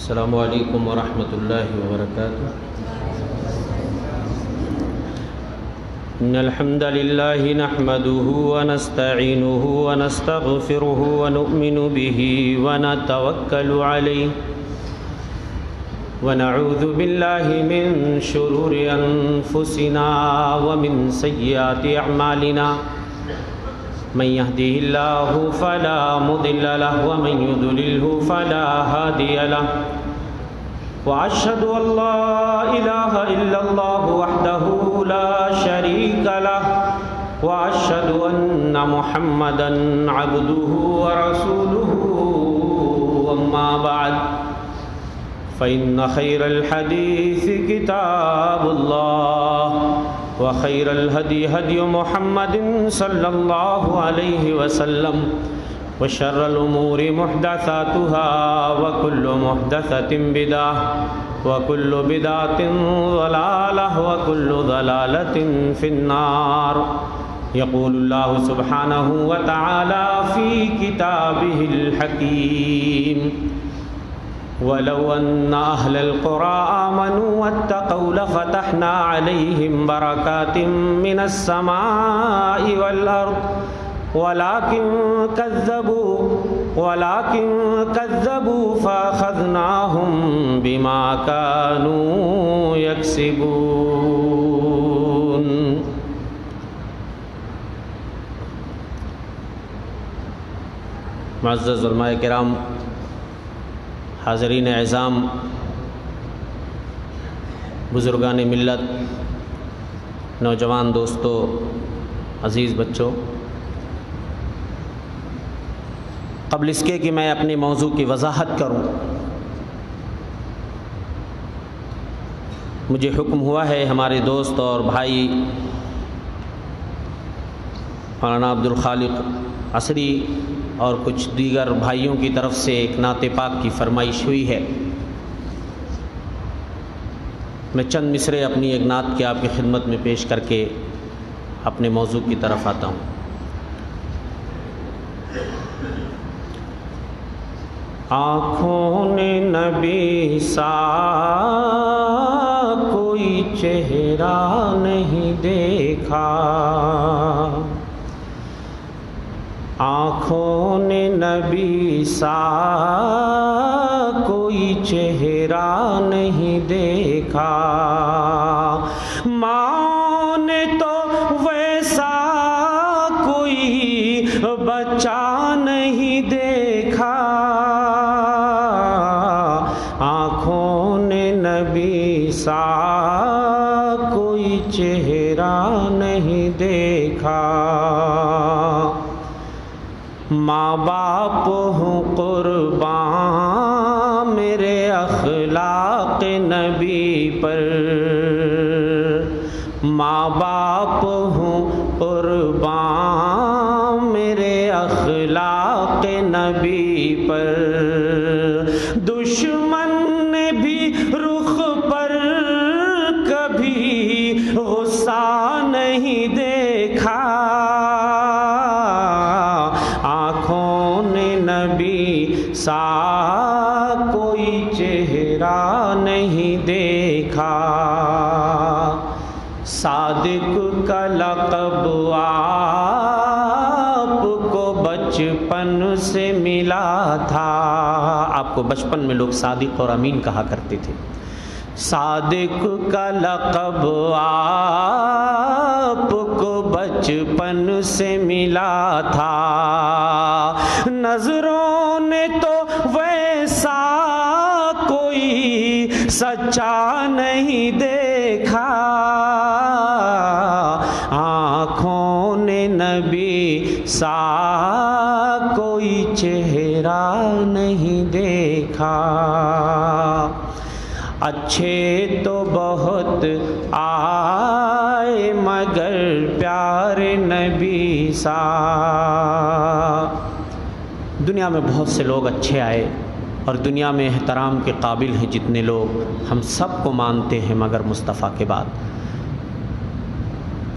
السلام علیکم ورحمۃ اللہ وبرکاتہ۔ ان الحمد للہ نحمده ونستعینه ونستغفره ونؤمن به ونتوکل علیہ ونعوذ باللہ من شرور انفسنا ومن سیئات اعمالنا من يهده الله فلا مضل له ومن يضلل فلا هادي له وأشهد أن لا إله إلا الله وحده لا شريك له وأشهد أن محمدا عبده ورسوله أما بعد فإن خير الحديث كتاب الله وخير الهدي هدي محمد صلى الله عليه وسلم وشر الأمور محدثاتها وكل محدثة بدعة وكل بدعة ضلالة وكل ضلالة في النار يقول الله سبحانه وتعالى في كتابه الحكيم ولو أن أهل القرى آمنوا واتقوا لفتحنا عليهم بركات من السماء والأرض ولكن كذبوا فأخذناهم بما كانوا يكسبون۔ معزز علماء کرام، حاضرین اعظام، بزرگان ملت، نوجوان دوستو، عزیز بچوں، قبل اس کے کہ میں اپنے موضوع کی وضاحت کروں، مجھے حکم ہوا ہے ہمارے دوست اور بھائی مولانا عبدالخالق عصری اور کچھ دیگر بھائیوں کی طرف سے ایک نعت پاک کی فرمائش ہوئی ہے۔ میں چند مصرے اپنی ایک نعت کی آپ کی خدمت میں پیش کر کے اپنے موضوع کی طرف آتا ہوں۔ آنکھوں نے نبی سا کوئی چہرہ نہیں دیکھا، آنکھوں نے نبی سا کوئی چہرہ نہیں دیکھا، ماں نے تو ویسا کوئی بچہ نہیں دیکھا، آنکھوں نے نبی سا کوئی چہرہ نہیں دیکھا، ماں باپ ہوں قربان میرے اخلاق نبی پر، ماں باپ ہوں قربان میرے اخلاق نبی پر، دشمن نے بھی رخ پر کبھی غصہ نہیں دیکھا، آنکھوں نے نبی سا کوئی چہرہ نہیں دیکھا، صادق کا لقب آپ کو بچپن سے ملا تھا، آپ کو بچپن میں لوگ صادق اور امین کہا کرتے تھے، صادق کا لقب آپ کو بچپن سے ملا تھا، نظروں نے تو ویسا کوئی سچا نہیں دیکھا، آنکھوں نے نبی سا کوئی چہرہ نہیں دیکھا، اچھے تو بہت آئے مگر پیارے نبی سا، دنیا میں بہت سے لوگ اچھے آئے اور دنیا میں احترام کے قابل ہیں جتنے لوگ، ہم سب کو مانتے ہیں مگر مصطفیٰ کے بعد،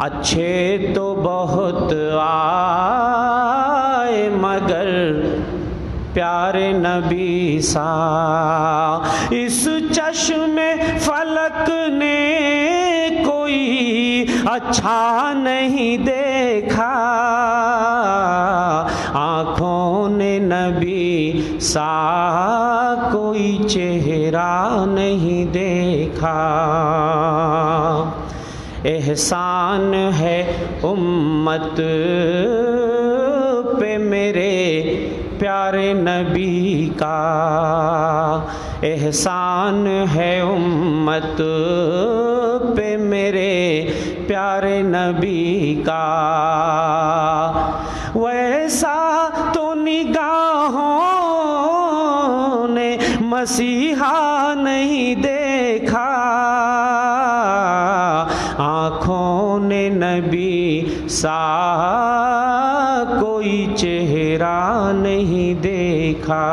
اچھے تو بہت آئے مگر پیارے نبی سا، اس چشم فلک نے کوئی اچھا نہیں دیکھا، آنکھوں نے نبی سا کوئی چہرہ نہیں دیکھا۔ احسان ہے امت پہ میرے پیارے نبی کا، احسان ہے امت پہ میرے پیارے نبی کا، ویسا تو نگاہوں نے مسیحا نہیں دیکھا، آنکھوں نے نبی سا کوئی چہرہ نہیں دیکھا۔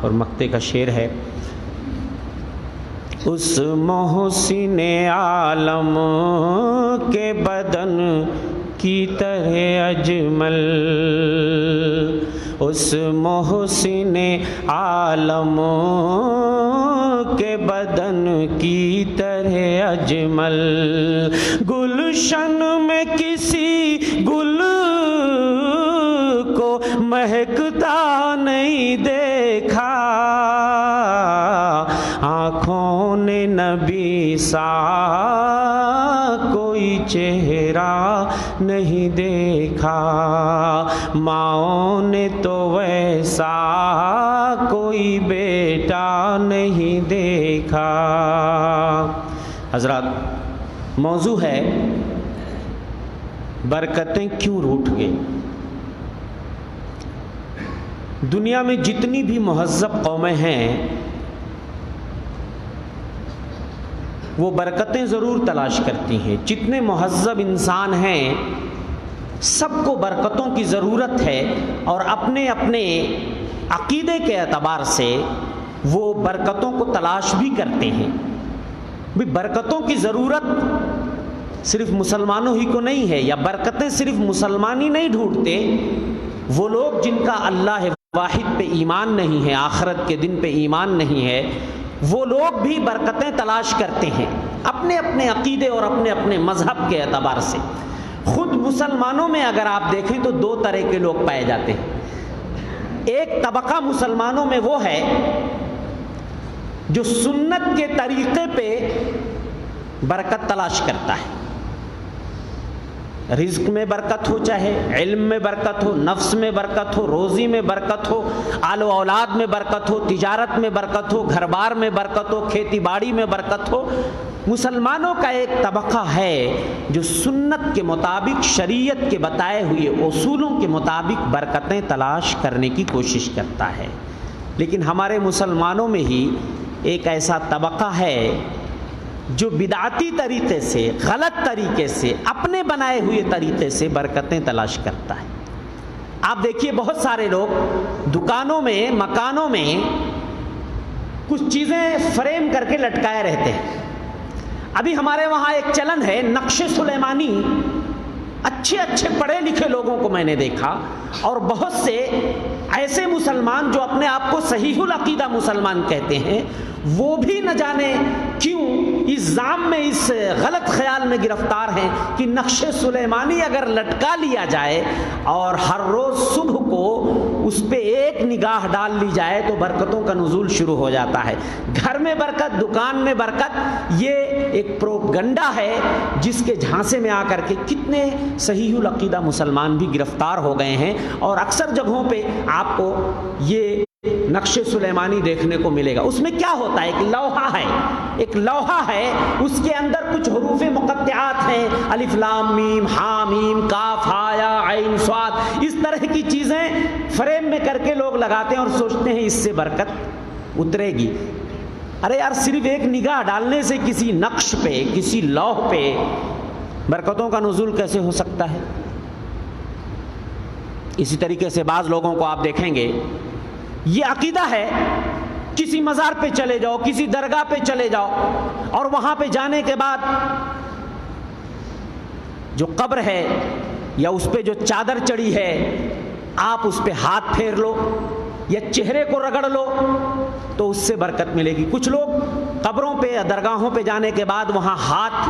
اور مقطع کا شعر ہے، اس محسن عالم کے بدن کی طرح اجمل، اس محسن عالم کے بدن کی طرح اجمل، گلشن میں کسی گل کو مہکتا نہیں دیکھا، آنکھوں نے نبی سا کوئی چہرہ نہیں دیکھا، ماؤں نے تو ویسا کوئی بیٹا نہیں دیکھا۔ حضرات، موضوع ہے برکتیں کیوں روٹھ گئی۔ دنیا میں جتنی بھی مہذب قومیں ہیں وہ برکتیں ضرور تلاش کرتی ہیں، جتنے مہذب انسان ہیں سب کو برکتوں کی ضرورت ہے، اور اپنے اپنے عقیدے کے اعتبار سے وہ برکتوں کو تلاش بھی کرتے ہیں۔ برکتوں کی ضرورت صرف مسلمانوں ہی کو نہیں ہے، یا برکتیں صرف مسلمان ہی نہیں ڈھونڈتے، وہ لوگ جن کا اللہ واحد پہ ایمان نہیں ہے، آخرت کے دن پہ ایمان نہیں ہے، وہ لوگ بھی برکتیں تلاش کرتے ہیں اپنے اپنے عقیدے اور اپنے اپنے مذہب کے اعتبار سے۔ خود مسلمانوں میں اگر آپ دیکھیں تو دو طرح کے لوگ پائے جاتے ہیں۔ ایک طبقہ مسلمانوں میں وہ ہے جو سنت کے طریقے پہ برکت تلاش کرتا ہے، رزق میں برکت ہو، چاہے علم میں برکت ہو، نفس میں برکت ہو، روزی میں برکت ہو، آل و اولاد میں برکت ہو، تجارت میں برکت ہو، گھر بار میں برکت ہو، کھیتی باڑی میں برکت ہو۔ مسلمانوں کا ایک طبقہ ہے جو سنت کے مطابق، شریعت کے بتائے ہوئے اصولوں کے مطابق برکتیں تلاش کرنے کی کوشش کرتا ہے۔ لیکن ہمارے مسلمانوں میں ہی ایک ایسا طبقہ ہے جو بدعتی طریقے سے، غلط طریقے سے، اپنے بنائے ہوئے طریقے سے برکتیں تلاش کرتا ہے۔ آپ دیکھیے بہت سارے لوگ دکانوں میں، مکانوں میں کچھ چیزیں فریم کر کے لٹکائے رہتے ہیں۔ ابھی ہمارے وہاں ایک چلن ہے نقش سلیمانی، اچھے اچھے پڑھے لکھے لوگوں کو میں نے دیکھا، اور بہت سے ایسے مسلمان جو اپنے آپ کو صحیح العقیدہ مسلمان کہتے ہیں، وہ بھی نہ جانے کیوں اس ذام میں، اس غلط خیال میں گرفتار ہیں کہ نقش سلیمانی اگر لٹکا لیا جائے اور ہر روز صبح کو اس پہ ایک نگاہ ڈال لی جائے تو برکتوں کا نزول شروع ہو جاتا ہے۔ گھر میں برکت، دکان میں برکت، یہ ایک پروپگنڈا ہے جس کے جھانسے میں آ کر کے کتنے صحیح العقیدہ مسلمان بھی گرفتار ہو گئے ہیں، اور اکثر جگہوں پہ آپ کو یہ نقش سلیمانی دیکھنے کو ملے گا۔ اس میں کیا ہوتا ہے؟ ایک لوحہ ہے، اس کے اندر کچھ حروف مقطعات ہیں، الف لام میم، ہا میم، کاف ہا یا عین صاد، اس طرح کی چیزیں فریم میں کر کے لوگ لگاتے ہیں اور سوچتے ہیں اس سے برکت اترے گی۔ ارے یار، صرف ایک نگاہ ڈالنے سے کسی نقش پہ، کسی لوح پہ برکتوں کا نزول کیسے ہو سکتا ہے؟ اسی طریقے سے بعض لوگوں کو آپ دیکھیں گے، یہ عقیدہ ہے کسی مزار پہ چلے جاؤ، کسی درگاہ پہ چلے جاؤ، اور وہاں پہ جانے کے بعد جو قبر ہے یا اس پہ جو چادر چڑھی ہے آپ اس پہ ہاتھ پھیر لو یا چہرے کو رگڑ لو تو اس سے برکت ملے گی۔ کچھ لوگ قبروں پہ یا درگاہوں پہ جانے کے بعد وہاں ہاتھ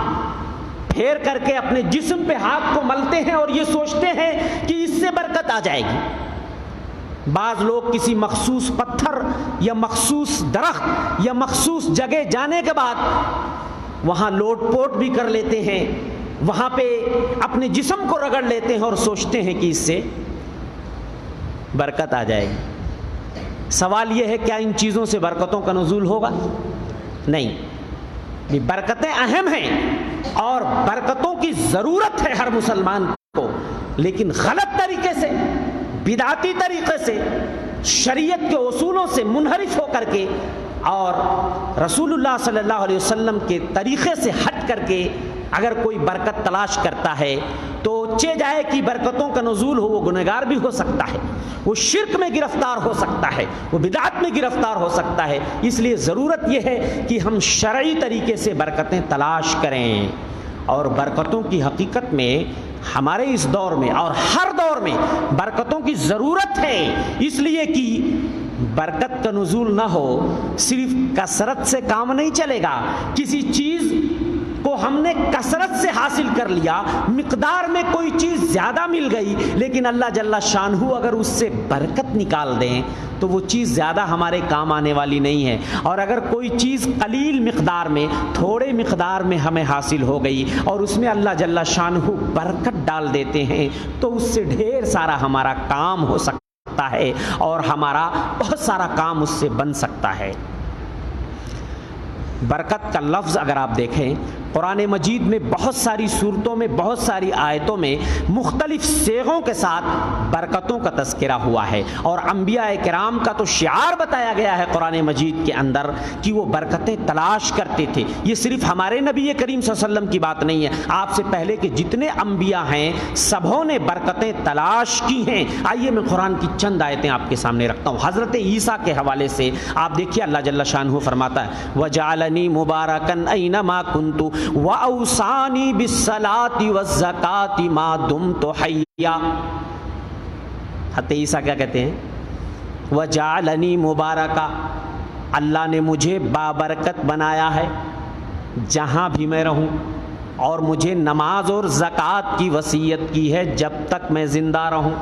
پھیر کر کے اپنے جسم پہ ہاتھ کو ملتے ہیں اور یہ سوچتے ہیں کہ اس سے برکت آ جائے گی۔ بعض لوگ کسی مخصوص پتھر یا مخصوص درخت یا مخصوص جگہ جانے کے بعد وہاں لوٹ پوٹ بھی کر لیتے ہیں، وہاں پہ اپنے جسم کو رگڑ لیتے ہیں اور سوچتے ہیں کہ اس سے برکت آ جائے گی۔ سوال یہ ہے کیا ان چیزوں سے برکتوں کا نزول ہوگا؟ نہیں، برکتیں اہم ہیں اور برکتوں کی ضرورت ہے ہر مسلمان کو، لیکن غلط طریقے سے، بدعتی طریقے سے، شریعت کے اصولوں سے منحرف ہو کر کے اور رسول اللہ صلی اللہ علیہ وسلم کے طریقے سے ہٹ کر کے اگر کوئی برکت تلاش کرتا ہے تو چے جائے کہ برکتوں کا نزول ہو، وہ گنہگار بھی ہو سکتا ہے، وہ شرک میں گرفتار ہو سکتا ہے، وہ بدعت میں گرفتار ہو سکتا ہے۔ اس لیے ضرورت یہ ہے کہ ہم شرعی طریقے سے برکتیں تلاش کریں، اور برکتوں کی حقیقت میں ہمارے اس دور میں اور ہر دور میں برکتوں کی ضرورت ہے، اس لیے کہ برکت کا نزول نہ ہو صرف کثرت سے کام نہیں چلے گا۔ کسی چیز کو ہم نے کثرت سے حاصل کر لیا، مقدار میں کوئی چیز زیادہ مل گئی، لیکن اللہ جل شانہ اگر اس سے برکت نکال دیں تو وہ چیز زیادہ ہمارے کام آنے والی نہیں ہے، اور اگر کوئی چیز قلیل مقدار میں، تھوڑے مقدار میں ہمیں حاصل ہو گئی اور اس میں اللہ جل شانہ برکت ڈال دیتے ہیں تو اس سے ڈھیر سارا ہمارا کام ہو سکتا ہے اور ہمارا بہت سارا کام اس سے بن سکتا ہے۔ برکت کا لفظ اگر آپ دیکھیں قرآن مجید میں بہت ساری صورتوں میں، بہت ساری آیتوں میں مختلف صیغوں کے ساتھ برکتوں کا تذکرہ ہوا ہے، اور انبیاء کرام کا تو شعار بتایا گیا ہے قرآن مجید کے اندر کہ وہ برکتیں تلاش کرتے تھے۔ یہ صرف ہمارے نبی کریم صلی اللہ علیہ وسلم کی بات نہیں ہے، آپ سے پہلے کے جتنے انبیاء ہیں سبھوں نے برکتیں تلاش کی ہیں۔ آئیے میں قرآن کی چند آیتیں آپ کے سامنے رکھتا ہوں۔ حضرت عیسیٰ کے حوالے سے آپ دیکھیے اللہ جل شانہ فرماتا ہے وَجَعَلَنِي مُبَارَكًا أَيْنَمَا كُنتُ وَأَوْصَانِي بِالصَّلَاةِ وَالزَّكَاةِ مَا دُمْتُ حَيًّا۔ حضرت عیسیٰ کیا کہتے ہیں؟ وَجَعَلَنِي مُبَارَكًا، اللہ نے مجھے بابرکت بنایا ہے جہاں بھی میں رہوں، اور مجھے نماز اور زکوٰۃ کی وصیت کی ہے جب تک میں زندہ رہوں۔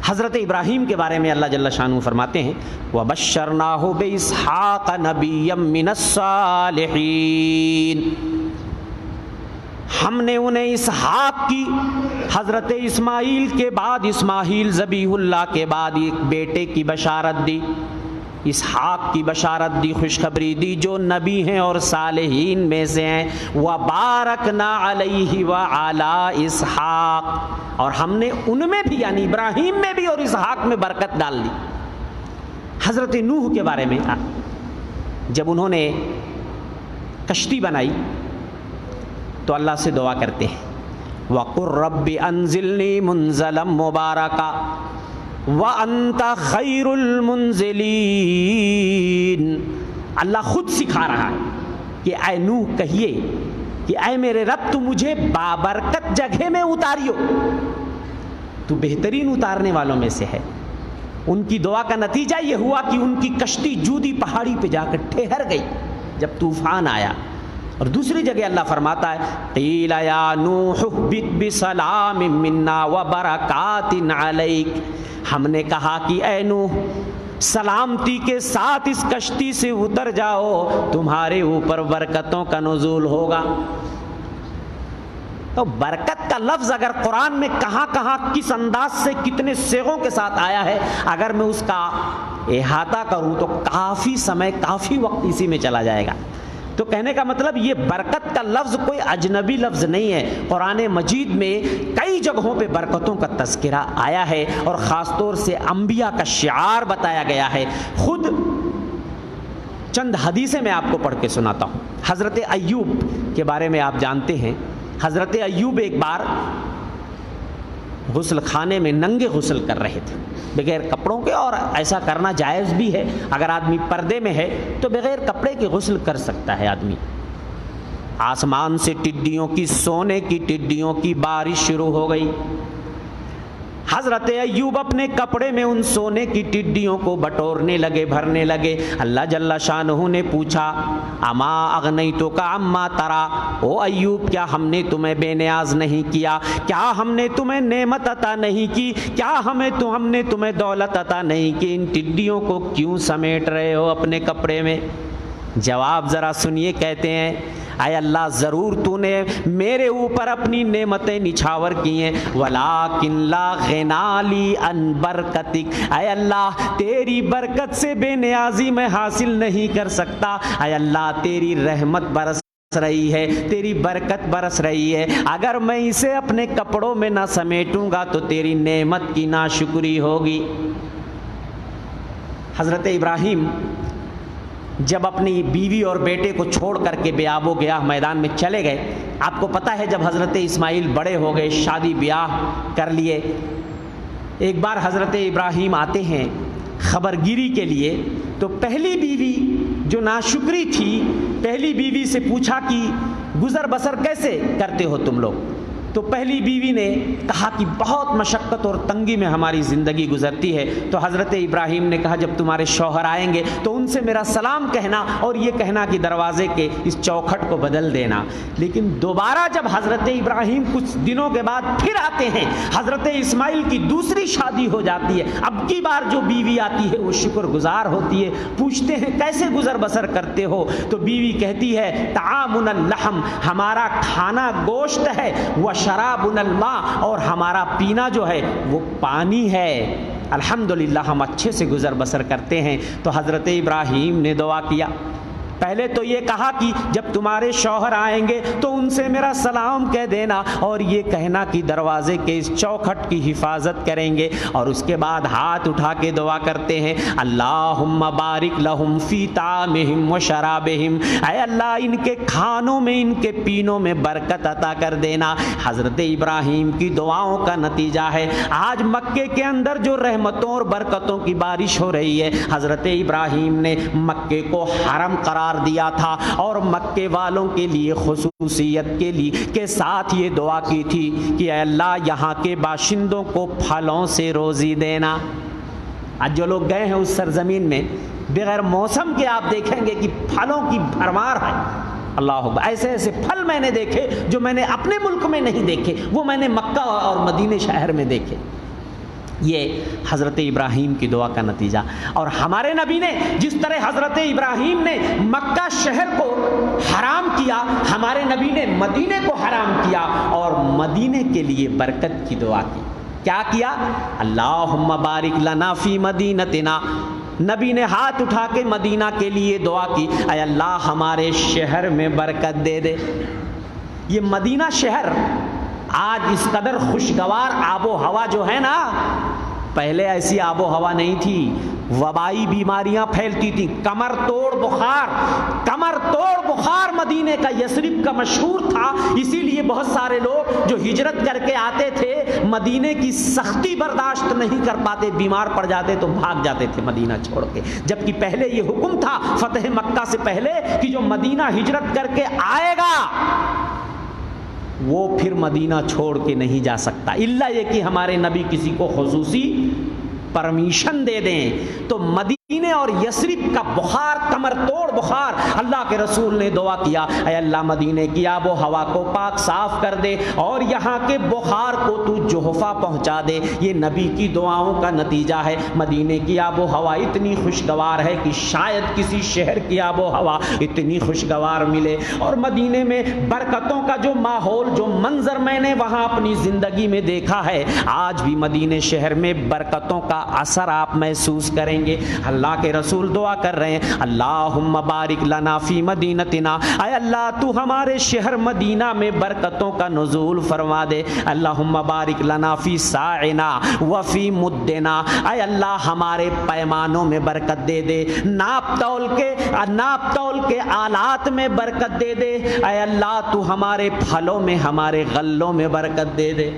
حضرت ابراہیم کے بارے میں اللہ جل شانہ فرماتے ہیں وَبَشَّرْنَاهُ بِإِسْحَاقَ نَبِيًّا مِّنَ الصَّالِحِينَ، ہم نے انہیں اسحاق کی، حضرت اسماعیل کے بعد، اسماعیل ذبیح اللہ کے بعد ایک بیٹے کی بشارت دی، اسحاق کی بشارت دی، خوشخبری دی جو نبی ہیں اور صالحین میں سے ہیں۔ وَبَارَكْنَا عَلَيْهِ وَعَلَىٰ اسحاق، اور ہم نے ان میں بھی یعنی ابراہیم میں بھی اور اسحاق میں برکت ڈال دی۔ حضرت نوح کے بارے میں جب انہوں نے کشتی بنائی تو اللہ سے دعا کرتے ہیں وَقُلْ رَبِّ أَنزِلْنِي مُنزَلًا مُبَارَكًا وَأَنْتَ خَيْرُ الْمُنزِلِينَ۔ اللہ خود سکھا رہا ہے کہ اے نوح کہیے کہ اے میرے رب تو مجھے بابرکت جگہ میں اتاریو، تو بہترین اتارنے والوں میں سے ہے۔ ان کی دعا کا نتیجہ یہ ہوا کہ ان کی کشتی جودی پہاڑی پہ جا کر ٹھہر گئی جب طوفان آیا۔ اور دوسری جگہ اللہ فرماتا ہے قیل یا نوح اہبط بسلام منا وبرکات علیک، ہم نے کہا کہ اے نوح سلامتی کے ساتھ اس کشتی سے اتر جاؤ، تمہارے اوپر برکتوں کا نزول ہوگا۔ تو برکت کا لفظ اگر قرآن میں کہاں کہاں کس انداز سے کتنے صیغوں کے ساتھ آیا ہے، اگر میں اس کا احاطہ کروں تو کافی سمے، کافی وقت اسی میں چلا جائے گا۔ تو کہنے کا مطلب یہ برکت کا لفظ کوئی اجنبی لفظ نہیں ہے، قرآن مجید میں کئی جگہوں پہ برکتوں کا تذکرہ آیا ہے، اور خاص طور سے انبیاء کا شعار بتایا گیا ہے۔ خود چند حدیثیں میں آپ کو پڑھ کے سناتا ہوں۔ حضرت ایوب کے بارے میں آپ جانتے ہیں، حضرت ایوب ایک بار غسل خانے میں ننگے غسل کر رہے تھے بغیر کپڑوں کے، اور ایسا کرنا جائز بھی ہے، اگر آدمی پردے میں ہے تو بغیر کپڑے کے غسل کر سکتا ہے آدمی۔ آسمان سے ٹڈیوں کی، سونے کی ٹڈیوں کی بارش شروع ہو گئی، حضرت ایوب اپنے کپڑے میں ان سونے کی ٹڈیوں کو بٹورنے لگے، بھرنے لگے۔ اللہ جل شانہ نے پوچھا اما اغنیتک عما ترى، او ایوب کیا ہم نے تمہیں بے نیاز نہیں کیا؟ کیا ہم نے تمہیں نعمت عطا نہیں کی؟ کیا ہم نے تمہیں دولت عطا نہیں کی؟ ان ٹڈیوں کو کیوں سمیٹ رہے ہو اپنے کپڑے میں؟ جواب ذرا سنیے، کہتے ہیں اے اللہ ضرور تو نے میرے اوپر اپنی نعمتیں نچھاور کی ہیں، ولیکن لا غنا لی ان برکتک، اے اللہ تیری برکت سے بے نیازی میں حاصل نہیں کر سکتا۔ اے اللہ تیری رحمت برس رہی ہے، تیری برکت برس رہی ہے، اگر میں اسے اپنے کپڑوں میں نہ سمیٹوں گا تو تیری نعمت کی ناشکری ہوگی۔ حضرت ابراہیم جب اپنی بیوی اور بیٹے کو چھوڑ کر کے بے آب و گیاہ میدان میں چلے گئے، آپ کو پتہ ہے جب حضرت اسماعیل بڑے ہو گئے، شادی بیاہ کر لیے، ایک بار حضرت ابراہیم آتے ہیں خبرگیری کے لیے، تو پہلی بیوی جو ناشکری تھی، پہلی بیوی سے پوچھا کہ گزر بسر کیسے کرتے ہو تم لوگ؟ تو پہلی بیوی نے کہا کہ بہت مشقت اور تنگی میں ہماری زندگی گزرتی ہے۔ تو حضرت ابراہیم نے کہا جب تمہارے شوہر آئیں گے تو ان سے میرا سلام کہنا اور یہ کہنا کہ دروازے کے اس چوکھٹ کو بدل دینا۔ لیکن دوبارہ جب حضرت ابراہیم کچھ دنوں کے بعد پھر آتے ہیں، حضرت اسماعیل کی دوسری شادی ہو جاتی ہے، اب کی بار جو بیوی آتی ہے وہ شکر گزار ہوتی ہے، پوچھتے ہیں کیسے گزر بسر کرتے ہو؟ تو بیوی کہتی ہے طعامنا اللحم، ہمارا کھانا گوشت ہے، شرابنا الماء، اور ہمارا پینا جو ہے وہ پانی ہے، الحمدللہ ہم اچھے سے گزر بسر کرتے ہیں۔ تو حضرت ابراہیم نے دعا کیا، پہلے تو یہ کہا کہ جب تمہارے شوہر آئیں گے تو ان سے میرا سلام کہہ دینا اور یہ کہنا کہ دروازے کے اس چوکھٹ کی حفاظت کریں گے، اور اس کے بعد ہاتھ اٹھا کے دعا کرتے ہیں اللہم بارک لہم فی طعامہم و شرابہم، اے اللہ ان کے کھانوں میں، ان کے پینوں میں برکت عطا کر دینا۔ حضرت ابراہیم کی دعاؤں کا نتیجہ ہے آج مکے کے اندر جو رحمتوں اور برکتوں کی بارش ہو رہی ہے۔ حضرت ابراہیم نے مکے کو حرم قرار دیا تھا اور مکے والوں کے لیے خصوصیت کے ساتھ یہ دعا کی تھی کہ اے اللہ یہاں کے باشندوں کو پھلوں سے روزی دینا۔ آج جو لوگ گئے ہیں اس سرزمین میں، بغیر موسم کے آپ دیکھیں گے کہ پھلوں کی بھرمار ہے۔ اللہ اکبر، ایسے ایسے پھل میں نے دیکھے جو میں نے اپنے ملک میں نہیں دیکھے، وہ میں نے مکہ اور مدینے شہر میں دیکھے۔ یہ حضرت ابراہیم کی دعا کا نتیجہ۔ اور ہمارے نبی نے جس طرح حضرت ابراہیم نے مکہ شہر کو حرام کیا، ہمارے نبی نے مدینے کو حرام کیا اور مدینے کے لیے برکت کی دعا کی۔ کیا کیا؟ اللہم بارک لنا فی مدینتنا، نبی نے ہاتھ اٹھا کے مدینہ کے لیے دعا کی، اے اللہ ہمارے شہر میں برکت دے دے۔ یہ مدینہ شہر آج اس قدر خوشگوار آب و ہوا جو ہے نا، پہلے ایسی آب و ہوا نہیں تھی، وبائی بیماریاں پھیلتی تھیں، کمر توڑ بخار مدینے کا، یثرب کا مشہور تھا، اسی لیے بہت سارے لوگ جو ہجرت کر کے آتے تھے مدینے کی سختی برداشت نہیں کر پاتے، بیمار پڑ جاتے تو بھاگ جاتے تھے مدینہ چھوڑ کے، جبکہ پہلے یہ حکم تھا فتح مکہ سے پہلے کہ جو مدینہ ہجرت کر کے آئے گا وہ پھر مدینہ چھوڑ کے نہیں جا سکتا، الا یہ کہ ہمارے نبی کسی کو خصوصی پرمیشن دے دیں۔ تو مدینے اور یثرب کا بخار، کمر توڑ بخار، اللہ کے رسول نے دعا کیا اے اللہ مدینے کی آب و ہوا کو پاک صاف کر دے اور یہاں کے بخار کو تو جوحفہ پہنچا دے۔ یہ نبی کی دعاؤں کا نتیجہ ہے۔ مدینے کی آب و ہوا اتنی خوشگوار ہے کہ شاید کسی شہر کی آب و ہوا اتنی خوشگوار ملے، اور مدینے میں برکتوں کا جو ماحول، جو منظر میں نے وہاں اپنی زندگی میں دیکھا ہے، آج بھی مدینے شہر میں برکتوں کا اثر آپ محسوس کریں گے۔ اللہ کے رسول دعا کر رہے ہیں اللہم بارک لنا فی مدینتنا، اے اللہ تو ہمارے شہر مدینہ میں برکتوں کا نزول فرما دے۔ اللہم بارک لنا فی ساعنا وفی مدنا، اے اللہ ہمارے پیمانوں میں برکت دے دے، ناپ تول کے آلات میں برکت دے دے، اے اللہ تو ہمارے پھلوں میں، ہمارے غلوں میں برکت دے دے۔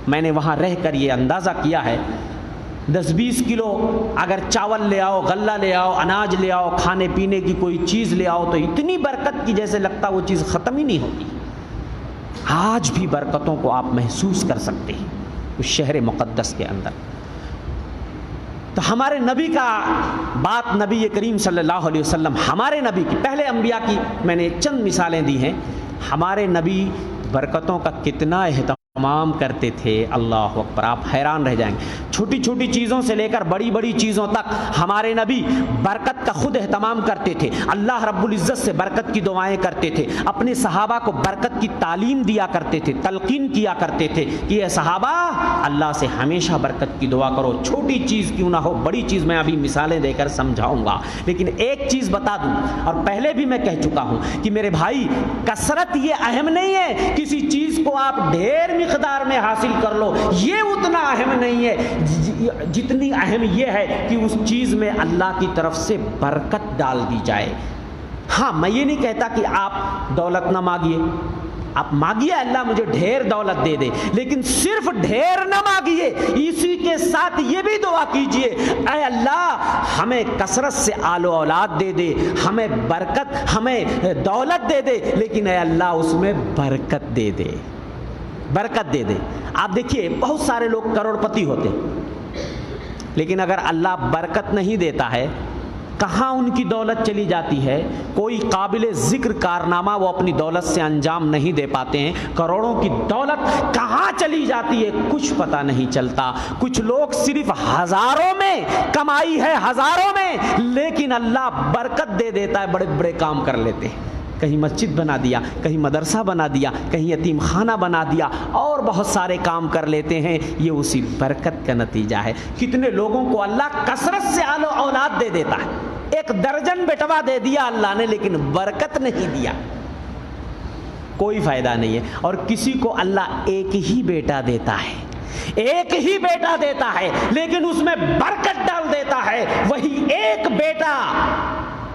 میں نے وہاں رہ کر یہ اندازہ کیا ہے 10-20 کلو اگر چاول لے آؤ، غلہ لے آؤ، اناج لے آؤ، کھانے پینے کی کوئی چیز لے آؤ تو اتنی برکت کی جیسے لگتا وہ چیز ختم ہی نہیں ہوتی۔ آج بھی برکتوں کو آپ محسوس کر سکتے ہیں۔ اس شہر مقدس کے اندر. تو ہمارے نبی کا بات، نبی کریم صلی اللہ علیہ وسلم، ہمارے نبی کی، پہلے انبیاء کی میں نے چند مثالیں دی ہیں. ہمارے نبی برکتوں کا کتنا اہتمام کرتے تھے، اللہ اکبر، آپ حیران رہ جائیں گے. چھوٹی چھوٹی چیزوں سے لے کر بڑی بڑی چیزوں تک ہمارے نبی برکت کا خود اہتمام کرتے تھے. اللہ رب العزت سے برکت کی دعائیں کرتے تھے، اپنے صحابہ کو برکت کی تعلیم دیا کرتے تھے، تلقین کیا کرتے تھے کہ اے صحابہ اللہ سے ہمیشہ برکت کی دعا کرو، چھوٹی چیز کیوں نہ ہو، بڑی چیز میں ابھی مثالیں دے کر سمجھاؤں گا. لیکن ایک چیز بتا دوں، اور پہلے بھی میں کہہ چکا ہوں کہ میرے بھائی کثرت یہ اہم نہیں ہے، کسی چیز کو آپ ڈھیر مقدار میں حاصل کر لو، یہ اتنا اہم نہیں ہے جتنی اہم یہ ہے کہ اس چیز میں اللہ کی طرف سے برکت ڈال دی جائے. ہاں میں یہ نہیں کہتا کہ آپ دولت نہ مانگیے، آپ مانگیے اللہ مجھے ڈھیر دولت دے دے، لیکن صرف ڈھیر نہ مانگیے، اسی کے ساتھ یہ بھی دعا کیجئے اے اللہ ہمیں کثرت سے آل و اولاد دے دے، ہمیں برکت، ہمیں دولت دے دے، لیکن اے اللہ اس میں برکت دے دے، برکت دے دے. آپ دیکھیے بہت سارے لوگ کروڑ پتی ہوتے، لیکن اگر اللہ برکت نہیں دیتا ہے، کہاں ان کی دولت چلی جاتی ہے؟ کوئی قابل ذکر کارنامہ وہ اپنی دولت سے انجام نہیں دے پاتے ہیں. کروڑوں کی دولت کہاں چلی جاتی ہے کچھ پتہ نہیں چلتا. کچھ لوگ صرف ہزاروں میں کمائی ہے، ہزاروں میں، لیکن اللہ برکت دے دیتا ہے، بڑے بڑے کام کر لیتے ہیں. کہیں مسجد بنا دیا، کہیں مدرسہ بنا دیا، کہیں یتیم خانہ بنا دیا، اور بہت سارے کام کر لیتے ہیں. یہ اسی برکت کا نتیجہ ہے. کتنے لوگوں کو اللہ کثرت سے آل و اولاد دے دیتا ہے، 1 درجن بیٹوا دے دیا اللہ نے، لیکن برکت نہیں دیا، کوئی فائدہ نہیں ہے. اور کسی کو اللہ ایک ہی بیٹا دیتا ہے، ایک ہی بیٹا دیتا ہے، لیکن اس میں برکت ڈال دیتا ہے. وہی ایک بیٹا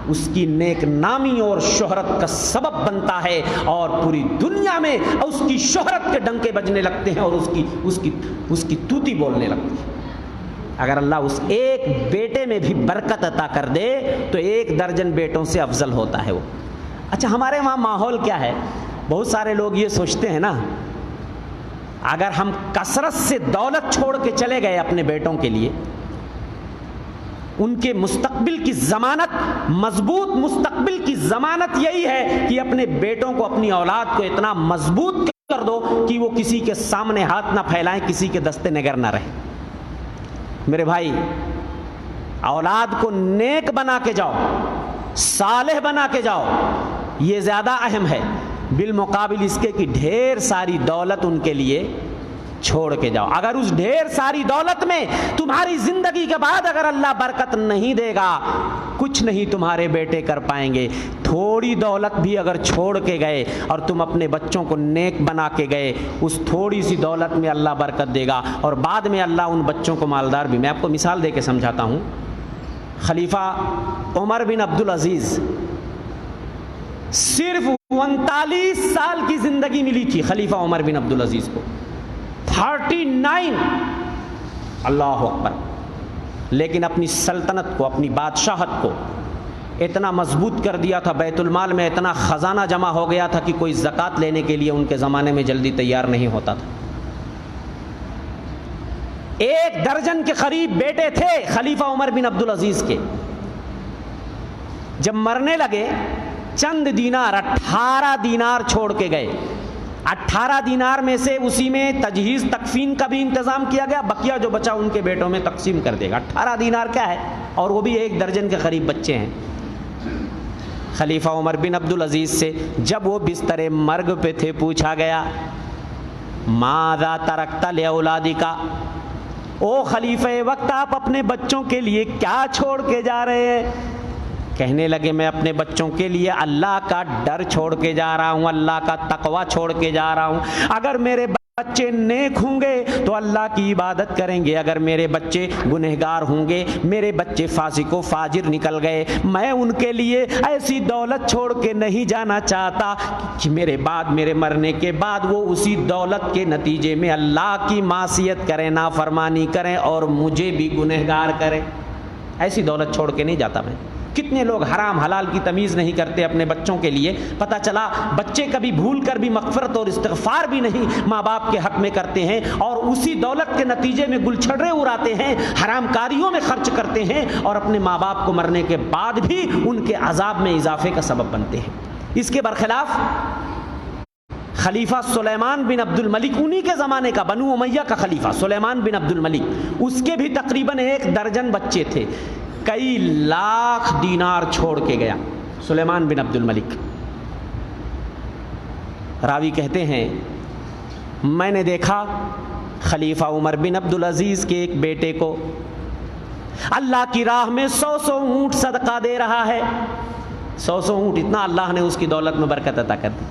اس کی نیک نامی اور شہرت کا سبب بنتا ہے، اور پوری دنیا میں اس کی شہرت کے ڈنکے بجنے لگتے ہیں، اور اس کی توتی بولنے لگتی ہے. اگر اللہ اس ایک بیٹے میں بھی برکت عطا کر دے تو 1 درجن بیٹوں سے افضل ہوتا ہے وہ. اچھا ہمارے وہاں ماحول کیا ہے؟ بہت سارے لوگ یہ سوچتے ہیں نا، اگر ہم کثرت سے دولت چھوڑ کے چلے گئے اپنے بیٹوں کے لیے، ان کے مستقبل کی ضمانت، مضبوط مستقبل کی ضمانت یہی ہے کہ اپنے بیٹوں کو، اپنی اولاد کو اتنا مضبوط کر دو کہ وہ کسی کے سامنے ہاتھ نہ پھیلائیں، کسی کے دستے نگر نہ رہے. میرے بھائی اولاد کو نیک بنا کے جاؤ، صالح بنا کے جاؤ، یہ زیادہ اہم ہے بالمقابل اس کے کہ ڈھیر ساری دولت ان کے لیے چھوڑ کے جاؤ. اگر اس ڈھیر ساری دولت میں تمہاری زندگی کے بعد اگر اللہ برکت نہیں دے گا، کچھ نہیں تمہارے بیٹے کر پائیں گے. تھوڑی دولت بھی اگر چھوڑ کے گئے اور تم اپنے بچوں کو نیک بنا کے گئے، اس تھوڑی سی دولت میں اللہ برکت دے گا، اور بعد میں اللہ ان بچوں کو مالدار بھی. میں آپ کو مثال دے کے سمجھاتا ہوں. خلیفہ عمر بن عبدالعزیز، صرف 39 سال کی زندگی ملی تھی خلیفہ عمر بن عبدالعزیز کو، 39، اللہ اکبر. لیکن اپنی سلطنت کو، اپنی بادشاہت کو اتنا مضبوط کر دیا تھا، بیت المال میں اتنا خزانہ جمع ہو گیا تھا کہ کوئی زکوٰۃ لینے کے لیے ان کے زمانے میں جلدی تیار نہیں ہوتا تھا. 1 درجن کے قریب بیٹے تھے خلیفہ عمر بن عبدالعزیز کے. جب مرنے لگے چند دینار، 18 دینار چھوڑ کے گئے. 18 دینار میں سے اسی میں تجہیز تکفین کا بھی انتظام کیا گیا، بقیہ جو بچا ان کے بیٹوں میں تقسیم کر دے گا. 18 دینار کیا ہے؟ اور وہ بھی 1 درجن کے قریب بچے ہیں. خلیفہ عمر بن عبدالعزیز سے جب وہ بستر مرگ پہ تھے پوچھا گیا ماذا ترکت لاولادک، او خلیفہ وقت آپ اپنے بچوں کے لیے کیا چھوڑ کے جا رہے ہیں؟ کہنے لگے میں اپنے بچوں کے لیے اللہ کا ڈر چھوڑ کے جا رہا ہوں، اللہ کا تقوی چھوڑ کے جا رہا ہوں. اگر میرے بچے نیک ہوں گے تو اللہ کی عبادت کریں گے، اگر میرے بچے گنہگار ہوں گے، میرے بچے فاسق و فاجر نکل گئے، میں ان کے لیے ایسی دولت چھوڑ کے نہیں جانا چاہتا کہ میرے بعد، میرے مرنے کے بعد وہ اسی دولت کے نتیجے میں اللہ کی معصیت کریں، نافرمانی کریں اور مجھے بھی گنہگار کریں. ایسی دولت چھوڑ کے نہیں جاتا میں. کتنے لوگ حرام حلال کی تمیز نہیں کرتے اپنے بچوں کے لیے، پتہ چلا بچے کبھی بھول کر بھی مغفرت اور استغفار بھی نہیں ماں باپ کے حق میں کرتے ہیں، اور اسی دولت کے نتیجے میں گلچھڑے اڑاتے ہیں، حرام کاریوں میں خرچ کرتے ہیں، اور اپنے ماں باپ کو مرنے کے بعد بھی ان کے عذاب میں اضافے کا سبب بنتے ہیں۔ اس کے برخلاف خلیفہ سلیمان بن عبد الملک، انہی کے زمانے کا، بنو امیہ کا خلیفہ سلیمان بن عبد الملک، اس کے بھی تقریباً 1 درجن بچے تھے، کئی لاکھ دینار چھوڑ کے گیا سلیمان بن عبد الملک۔ راوی کہتے ہیں میں نے دیکھا خلیفہ عمر بن عبدالعزیز کے ایک بیٹے کو اللہ کی راہ میں 100 اونٹ صدقہ دے رہا ہے، 100 اونٹ، اتنا اللہ نے اس کی دولت میں برکت عطا کر دی۔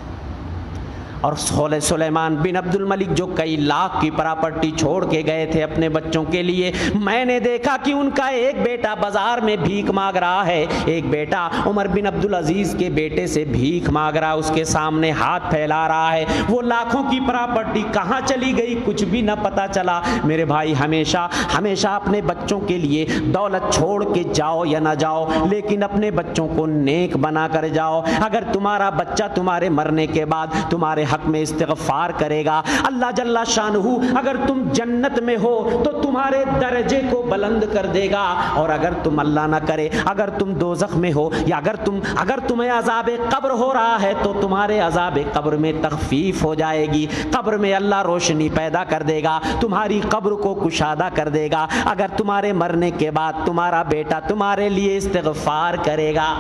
اور سلیمان بن عبد الملک جو کئی لاکھ کی پراپرٹی چھوڑ کے گئے تھے اپنے بچوں کے لیے، میں نے دیکھا کہ ان کا ایک بیٹا بازار میں بھیک مانگ رہا ہے، ایک بیٹا عمر بن عبدالعزیز کے بیٹے سے بھیک مانگ رہا، اس کے سامنے ہاتھ پھیلا رہا ہے۔ وہ لاکھوں کی پراپرٹی کہاں چلی گئی کچھ بھی نہ پتا چلا۔ میرے بھائی، ہمیشہ ہمیشہ اپنے بچوں کے لیے دولت چھوڑ کے جاؤ یا نہ جاؤ، لیکن اپنے بچوں کو نیک بنا کر جاؤ۔ اگر تمہارا بچہ تمہارے مرنے کے بعد تمہارے حق میں استغفار کرے گا، اللہ جل شانہ اگر تم جنت میں ہو تو تمہارے درجے کو بلند کر دے گا، اور اگر تم اللہ نہ کرے اگر تم دوزخ میں ہو، یا اگر تمہیں عذاب قبر ہو رہا ہے تو تمہارے عذاب قبر میں تخفیف ہو جائے گی، قبر میں اللہ روشنی پیدا کر دے گا، تمہاری قبر کو کشادہ کر دے گا اگر تمہارے مرنے کے بعد تمہارا بیٹا تمہارے لیے استغفار کرے گا۔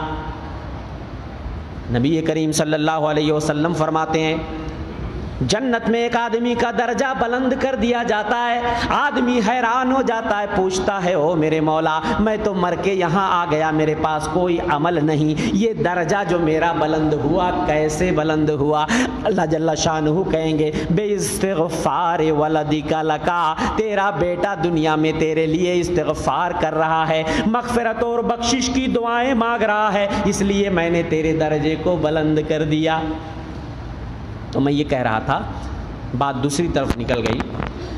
نبی کریم صلی اللہ علیہ وسلم فرماتے ہیں جنت میں ایک آدمی کا درجہ بلند کر دیا جاتا ہے، آدمی حیران ہو جاتا ہے، پوچھتا ہے او میرے مولا، میں تو مر کے یہاں آ گیا، میرے پاس کوئی عمل نہیں، یہ درجہ جو میرا بلند ہوا کیسے بلند ہوا؟ اللہ جل شانہ کہیں گے بے استغفار ولدک لکا، تیرا بیٹا دنیا میں تیرے لیے استغفار کر رہا ہے، مغفرت اور بخشش کی دعائیں مانگ رہا ہے، اس لیے میں نے تیرے درجے کو بلند کر دیا۔ تو میں یہ کہہ رہا تھا، بات دوسری طرف نکل گئی،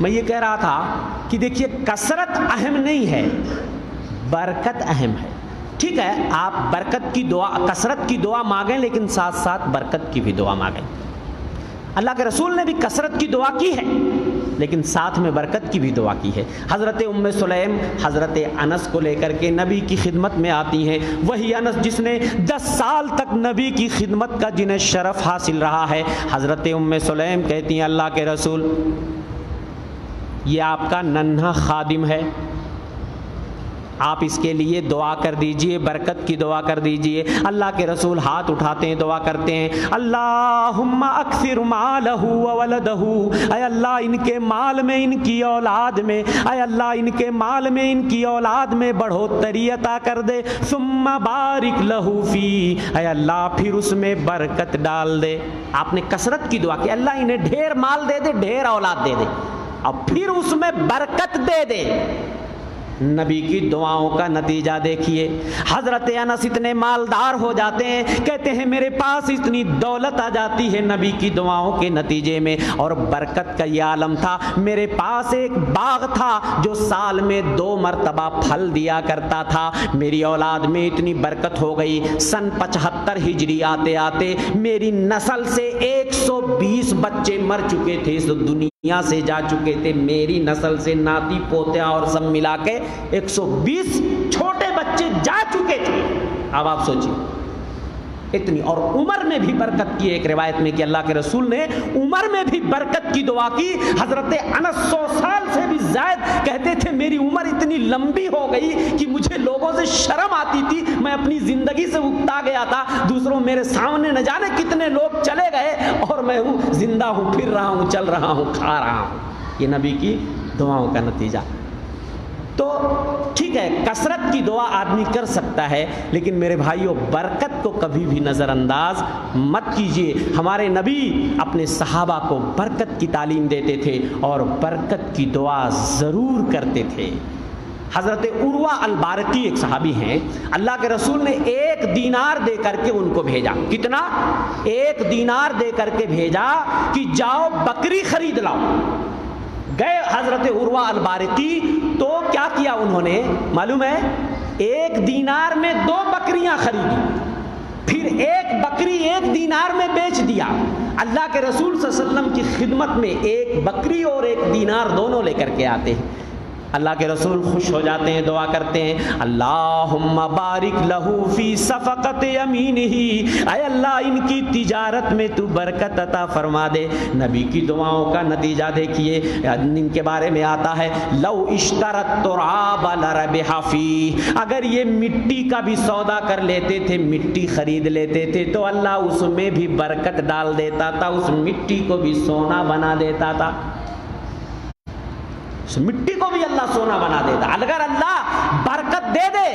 میں یہ کہہ رہا تھا کہ دیکھیے کثرت اہم نہیں ہے، برکت اہم ہے۔ ٹھیک ہے، آپ برکت کی دعا، کثرت کی دعا مانگیں، لیکن ساتھ ساتھ برکت کی بھی دعا مانگیں۔ اللہ کے رسول نے بھی کثرت کی دعا کی ہے، لیکن ساتھ میں برکت کی بھی دعا کی ہے۔ حضرت ام سلیم حضرت انس کو لے کر کے نبی کی خدمت میں آتی ہیں، وہی انس جس نے 10 سال تک نبی کی خدمت کا جنہیں شرف حاصل رہا ہے۔ حضرت ام سلیم کہتی ہیں اللہ کے رسول یہ آپ کا ننھا خادم ہے، آپ اس کے لیے دعا کر دیجئے، برکت کی دعا کر دیجئے۔ اللہ کے رسول ہاتھ اٹھاتے ہیں، دعا کرتے ہیں اللہم اکثر مالہ وولدہ، اے اللہ ان کے مال میں، ان کی اولاد میں، اے اللہ ان کے مال میں، ان کی اولاد میں بڑھوتری عطا کر دے، ثم بارک لہ فی، اے اللہ پھر اس میں برکت ڈال دے۔ آپ نے کثرت کی دعا کی، اللہ انہیں ڈھیر مال دے دے، ڈھیر اولاد دے دے، اور پھر اس میں برکت دے دے۔ نبی کی دعاؤں کا نتیجہ دیکھیے، حضرت انس اتنے مالدار ہو جاتے ہیں، کہتے ہیں میرے پاس اتنی دولت آ جاتی ہے نبی کی دعاؤں کے نتیجے میں، اور برکت کا یہ عالم تھا، میرے پاس ایک باغ تھا جو سال میں 2 مرتبہ پھل دیا کرتا تھا، میری اولاد میں اتنی برکت ہو گئی، سن 75 ہجری آتے آتے میری نسل سے 120 بچے مر چکے تھے، اس دنیا سے جا چکے تھے، میری نسل سے ناتی پوتیا اور سب ملا کے 120 چھوٹے بچے جا چکے تھے۔ اب آپ سوچیں اتنی، اور عمر میں بھی برکت کی، ایک روایت میں کہ اللہ کے رسول نے عمر میں بھی برکت کی دعا کی۔ حضرت انس 100 سال سے بھی زائد کہتے تھے میری عمر اتنی لمبی ہو گئی کہ مجھے لوگوں سے شرم آتی تھی، میں اپنی زندگی سے اکتا گیا تھا، دوسروں میرے سامنے نہ جانے کتنے لوگ چلے گئے اور میں ہوں زندہ ہوں، پھر رہا ہوں، چل رہا ہوں، کھا رہا ہوں۔ یہ نبی کی دعاؤں کا نتیجہ۔ تو ٹھیک ہے کثرت کی دعا آدمی کر سکتا ہے، لیکن میرے بھائیوں برکت کو کبھی بھی نظر انداز مت کیجیے۔ ہمارے نبی اپنے صحابہ کو برکت کی تعلیم دیتے تھے اور برکت کی دعا ضرور کرتے تھے۔ حضرت عروہ البارقی ایک صحابی ہیں، اللہ کے رسول نے 1 دینار دے کر کے ان کو بھیجا۔ کتنا؟ 1 دینار دے کر کے بھیجا کہ جاؤ بکری خرید لاؤ۔ گئے حضرت عروہ البارقی، تو کیا کیا انہوں نے معلوم ہے؟ 1 دینار میں 2 بکریاں خریدی، پھر 1 بکری 1 دینار میں بیچ دیا۔ اللہ کے رسول صلی اللہ علیہ وسلم کی خدمت میں 1 بکری اور 1 دینار دونوں لے کر کے آتے ہیں۔ اللہ کے رسول خوش ہو جاتے ہیں، دعا کرتے ہیں اللہم بارک لہو فی صفقت یمینہ، اے اللہ ان کی تجارت میں تو برکت عطا فرما دے۔ نبی کی دعاؤں کا نتیجہ دیکھیے، ان کے بارے میں آتا ہے لو اشترت تراب لربح فیہ، اگر یہ مٹی کا بھی سودا کر لیتے تھے، مٹی خرید لیتے تھے تو اللہ اس میں بھی برکت ڈال دیتا تھا، اس مٹی کو بھی سونا بنا دیتا تھا، اس مٹی کو بھی اللہ سونا بنا دیتا۔ اگر اللہ برکت دے دے،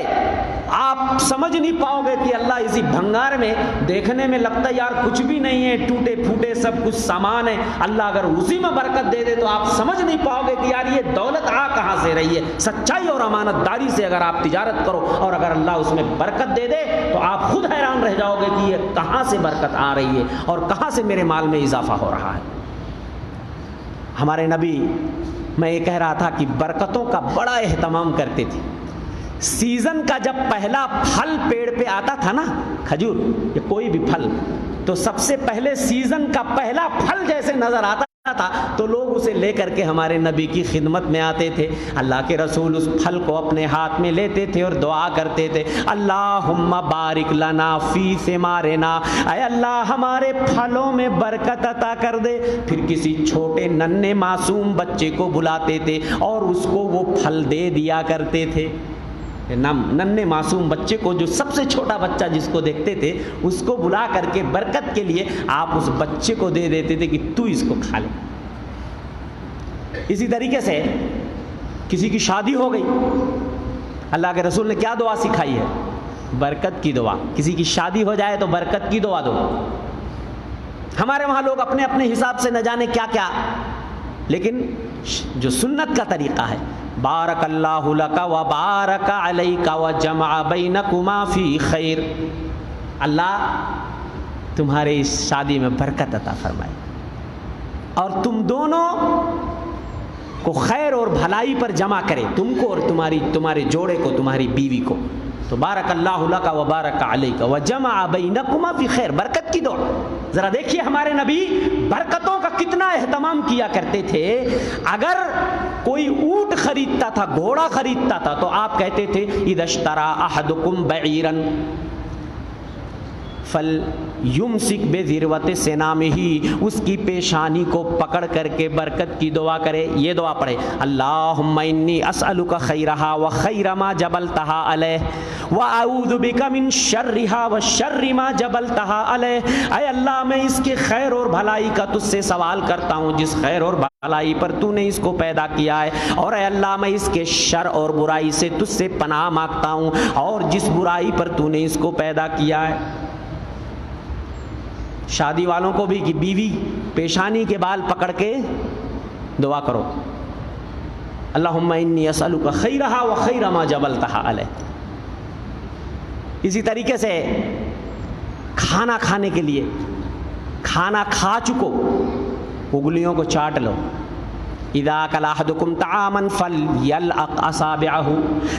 آپ سمجھ نہیں پاؤ گے کہ اللہ اسی بھنگار میں دیکھنے میں لگتا ہے یار کچھ بھی نہیں ہے، ٹوٹے پھوٹے سب کچھ سامان ہے، اللہ اگر اسی میں برکت دے دے تو آپ سمجھ نہیں پاؤ گے کہ یار یہ دولت آ کہاں سے رہی ہے۔ سچائی اور امانت داری سے اگر آپ تجارت کرو اور اگر اللہ اس میں برکت دے دے تو آپ خود حیران رہ جاؤ گے کہ یہ کہاں سے برکت آ رہی ہے اور کہاں سے میرے مال میں اضافہ ہو رہا ہے۔ ہمارے نبی، میں یہ کہہ رہا تھا کہ برکتوں کا بڑا اہتمام کرتے تھے۔ سیزن کا جب پہلا پھل پیڑ پہ آتا تھا نا، کھجور یا کوئی بھی پھل، تو سب سے پہلے سیزن کا پہلا پھل جیسے نظر آتا تھا تو لوگ اسے لے کر کے ہمارے نبی کی خدمت میں آتے تھے۔ اللہ کے رسول اس پھل کو اپنے ہاتھ میں لیتے تھے اور دعا کرتے تھے اللہم بارک لنا فی ثمارنا، اے اللہ ہمارے پھلوں میں برکت عطا کر دے۔ پھر کسی چھوٹے ننھے معصوم بچے کو بلاتے تھے اور اس کو وہ پھل دے دیا کرتے تھے۔ ننھے معصوم بچے کو، جو سب سے چھوٹا بچہ جس کو دیکھتے تھے، اس کو بلا کر کے برکت کے لیے آپ اس بچے کو دے دیتے تھے کہ تو اس کو کھا لے۔ اسی طریقے سے کسی کی شادی ہو گئی، اللہ کے رسول نے کیا دعا سکھائی ہے؟ برکت کی دعا۔ کسی کی شادی ہو جائے تو برکت کی دعا دو۔ ہمارے وہاں لوگ اپنے اپنے حساب سے نہ جانے کیا کیا، لیکن جو سنت کا طریقہ ہے، بارک اللہ لک و بارک علیک و جمع بینکما فی خیر، اللہ تمہارے اس شادی میں برکت عطا فرمائے اور تم دونوں کو خیر اور بھلائی پر جمع کرے، تم کو اور تمہارے جوڑے کو، تمہاری بیوی کو۔ تو بارک اللہ لک و بارک علیک و جمع بینکما فی خیر، برکت کی دعا۔ ذرا دیکھیے ہمارے نبی برکتوں کا کتنا اہتمام کیا کرتے تھے۔ اگر کوئی اونٹ خریدتا تھا، گھوڑا خریدتا تھا، تو آپ کہتے تھے اذا اشترى احدکم بعیرا فلیمسک بذروۃ سنامہ، اس کی پیشانی کو پکڑ کر کے برکت کی دعا کرے۔ یہ دعا پڑھے اللہم انی اسألک خیرہا و خیر ما جبلتہا علیہ واعوذ بک من شرہا و شر ما جبلتہا علیہ، اے اللہ میں اس کے خیر اور بھلائی کا تجھ سے سوال کرتا ہوں جس خیر اور بھلائی پر تو نے اس کو پیدا کیا ہے، اور اے اللہ میں اس کے شر اور برائی سے تجھ سے پناہ مانگتا ہوں اور جس برائی پر تو نے اس کو پیدا کیا ہے۔ شادی والوں کو بھی کہ بیوی پیشانی کے بال پکڑ کے دعا کرو اللہم انی اسألک خیرہا و خیر ما جبلتہا علیہ۔ اسی طریقے سے کھانا کھانے کے لیے، کھانا کھا چکو انگلیوں کو چاٹ لو۔ اذا اکل احدکم طعاما فلیلعق اصابعہ،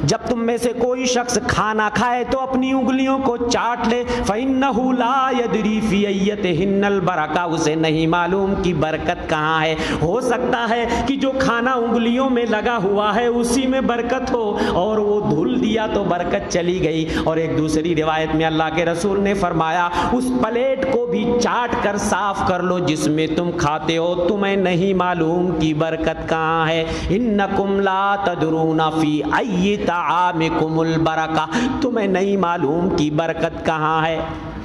جب تم میں سے کوئی شخص کھانا کھائے تو اپنی انگلیوں کو چاٹ لے۔ فإنہ لا یدری فی ایتہن البرکہ، اسے نہیں معلوم کہ برکت کہاں ہے۔ ہو سکتا ہے کہ جو کھانا انگلیوں میں لگا ہوا ہے اسی میں برکت ہو اور وہ دھل دیا تو برکت چلی گئی۔ اور ایک دوسری روایت میں اللہ کے رسول نے فرمایا اس پلیٹ کو بھی چاٹ کر صاف کر لو جس میں تم کھاتے ہو، تمہیں نہیں معلوم کہ برکت کہاں ہے۔ انکم لا تدرون فی ای طعامکم البرکہ، تمہیں نہیں معلوم کہ برکت کہاں ہے۔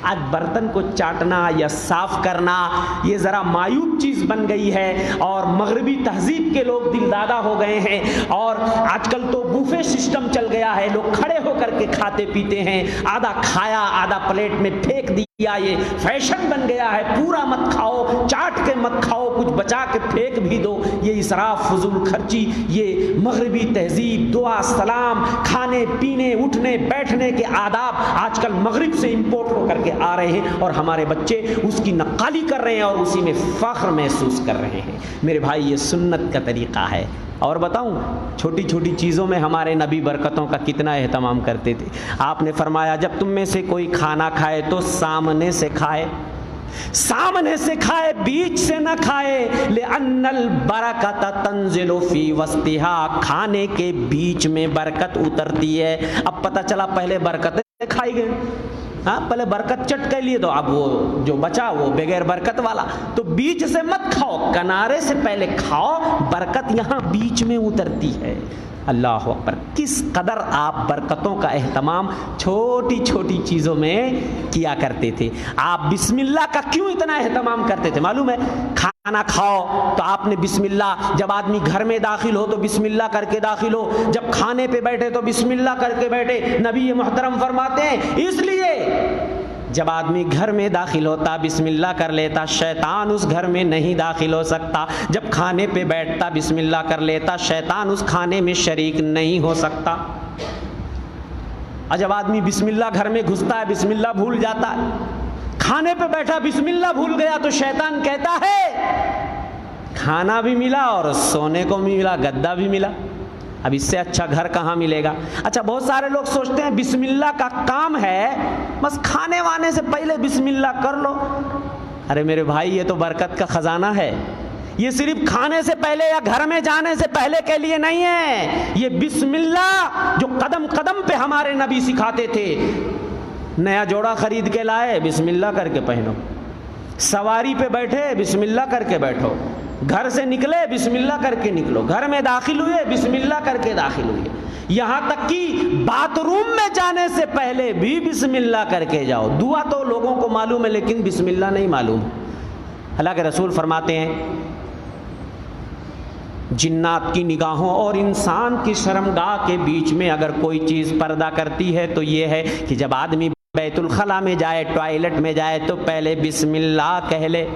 آج برتن کو چاٹنا یا صاف کرنا یہ ذرا معیوب چیز بن گئی ہے، اور مغربی تہذیب کے لوگ دل دادہ ہو گئے ہیں، اور آج کل تو بوفے سسٹم چل گیا ہے، لوگ کھڑے ہو کر کے کھاتے پیتے ہیں، آدھا کھایا آدھا پلیٹ میں پھینک دیا، یہ فیشن بن گیا ہے۔ پورا مت کھاؤ، چاٹ کے مت کھاؤ، کچھ بچا کے پھینک بھی دو۔ یہ اسراف، فضول خرچی، یہ مغربی تہذیب، دعا سلام، کھانے پینے اٹھنے بیٹھنے کے آداب آج کل مغرب سے امپورٹ ہو کر کے آ رہے ہیں اور ہمارے بچے اس کی نقالی کر رہے ہیں اور اسی میں فخر محسوس کر رہے ہیں۔ میرے بھائی یہ سنت کا طریقہ ہے۔ اور بتاؤں، چھوٹی چھوٹی چیزوں میں ہمارے نبی برکتوں کا کتنا اہتمام کرتے تھے۔ آپ نے فرمایا جب تم میں سے کوئی کھانا کھائے تو سامنے سے کھائے، سامنے سے کھائے، بیچ سے نہ کھائے، لِأَنَّ الْبَرَكَةَ تَنزِلُ فِي وَسْطِهَا، کھانے کے بیچ میں برکت اترتی ہے۔ اب پتہ چلا پہلے برکتیں کھائی گئے، ہاں پہلے برکت چٹ کے لیے، تو اب وہ جو بچا وہ بغیر برکت والا، تو بیچ سے مت کھاؤ، کنارے سے پہلے کھاؤ، برکت یہاں بیچ میں اترتی ہے۔ اللہ اکبر، کس قدر آپ برکتوں کا اہتمام چھوٹی چھوٹی چیزوں میں کیا کرتے تھے۔ آپ بسم اللہ کا کیوں اتنا اہتمام کرتے تھے معلوم ہے؟ کھانا کھاؤ تو آپ نے بسم اللہ، جب آدمی گھر میں داخل ہو تو بسم اللہ کر کے داخل ہو، جب کھانے پہ بیٹھے تو بسم اللہ کر کے بیٹھے۔ نبی محترم فرماتے ہیں اس لیے جب آدمی گھر میں داخل ہوتا بسم اللہ کر لیتا، شیطان اس گھر میں نہیں داخل ہو سکتا۔ جب کھانے پہ بیٹھتا بسم اللہ کر لیتا، شیطان اس کھانے میں شریک نہیں ہو سکتا۔ اور جب آدمی بسم اللہ گھر میں گھستا ہے، بسم اللہ بھول جاتا ہے، کھانے پہ بیٹھا بسم اللہ بھول گیا، تو شیطان کہتا ہے کھانا بھی ملا اور سونے کو بھی ملا، گدا بھی ملا، اب اس سے اچھا گھر کہاں ملے گا۔ اچھا بہت سارے لوگ سوچتے ہیں بسم اللہ کا کام ہے بس کھانے وانے سے پہلے بسم اللہ کر لو۔ ارے میرے بھائی یہ تو برکت کا خزانہ ہے، یہ صرف کھانے سے پہلے یا گھر میں جانے سے پہلے کے لیے نہیں ہے، یہ بسم اللہ جو قدم قدم پہ ہمارے نبی سکھاتے تھے۔ نیا جوڑا خرید کے لائے بسم اللہ کر کے پہنو، سواری پہ بیٹھے بسم اللہ کر کے بیٹھو، گھر سے نکلے بسم اللہ کر کے نکلو، گھر میں داخل ہوئے بسم اللہ کر کے داخل ہوئے، یہاں تک کہ باتھ روم میں جانے سے پہلے بھی بسم اللہ کر کے جاؤ۔ دعا تو لوگوں کو معلوم ہے لیکن بسم اللہ نہیں معلوم۔ اللہ کے رسول فرماتے ہیں جنات کی نگاہوں اور انسان کی شرمگاہ کے بیچ میں اگر کوئی چیز پردہ کرتی ہے تو یہ ہے کہ جب آدمی بیت الخلا میں جائے، ٹوائلٹ میں جائے تو پہلے بسم اللہ کہہ لے۔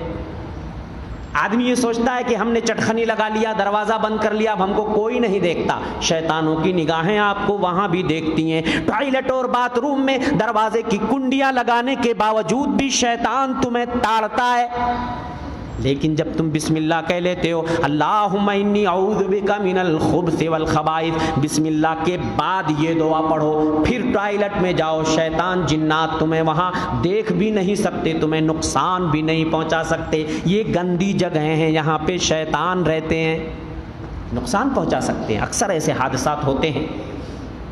آدمی یہ سوچتا ہے کہ ہم نے چٹخنی لگا لیا، دروازہ بند کر لیا، اب ہم کو کوئی نہیں دیکھتا۔ شیطانوں کی نگاہیں آپ کو وہاں بھی دیکھتی ہیں۔ ٹوائلٹ اور باتھ روم میں دروازے کی کنڈیاں لگانے کے باوجود بھی شیطان تمہیں تاڑتا ہے، لیکن جب تم بسم اللہ کہہ لیتے ہو اللہم انی اعوذ بک من الخبث والخبائث، بسم اللہ کے بعد یہ دعا پڑھو، پھر ٹوائلٹ میں جاؤ، شیطان جنات تمہیں وہاں دیکھ بھی نہیں سکتے، تمہیں نقصان بھی نہیں پہنچا سکتے۔ یہ گندی جگہیں ہیں، یہاں پہ شیطان رہتے ہیں، نقصان پہنچا سکتے ہیں۔ اکثر ایسے حادثات ہوتے ہیں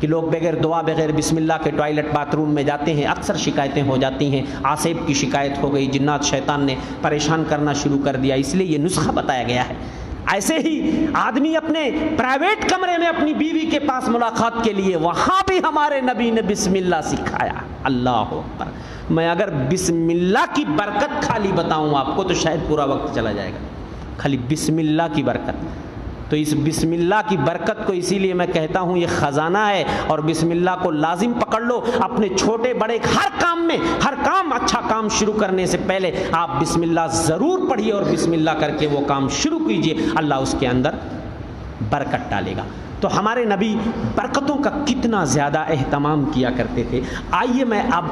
کہ لوگ بغیر دعا بغیر بسم اللہ کے ٹوائلٹ باتھ روم میں جاتے ہیں، اکثر شکایتیں ہو جاتی ہیں۔ آصیب کی شکایت ہو گئی، جنات شیطان نے پریشان کرنا شروع کر دیا، اس لیے یہ نسخہ بتایا گیا ہے۔ ایسے ہی آدمی اپنے پرائیویٹ کمرے میں اپنی بیوی کے پاس ملاقات کے لیے، وہاں بھی ہمارے نبی نے بسم اللہ سکھایا۔ اللہ اکبر، میں اگر بسم اللہ کی برکت خالی بتاؤں آپ کو تو شاید پورا وقت چلا جائے گا، خالی بسم اللہ کی برکت۔ تو اس بسم اللہ کی برکت کو اسی لیے میں کہتا ہوں یہ خزانہ ہے، اور بسم اللہ کو لازم پکڑ لو اپنے چھوٹے بڑے ہر کام میں۔ ہر کام اچھا کام شروع کرنے سے پہلے آپ بسم اللہ ضرور پڑھیے اور بسم اللہ کر کے وہ کام شروع کیجئے، اللہ اس کے اندر برکت ڈالے گا۔ تو ہمارے نبی برکتوں کا کتنا زیادہ اہتمام کیا کرتے تھے۔ آئیے میں اب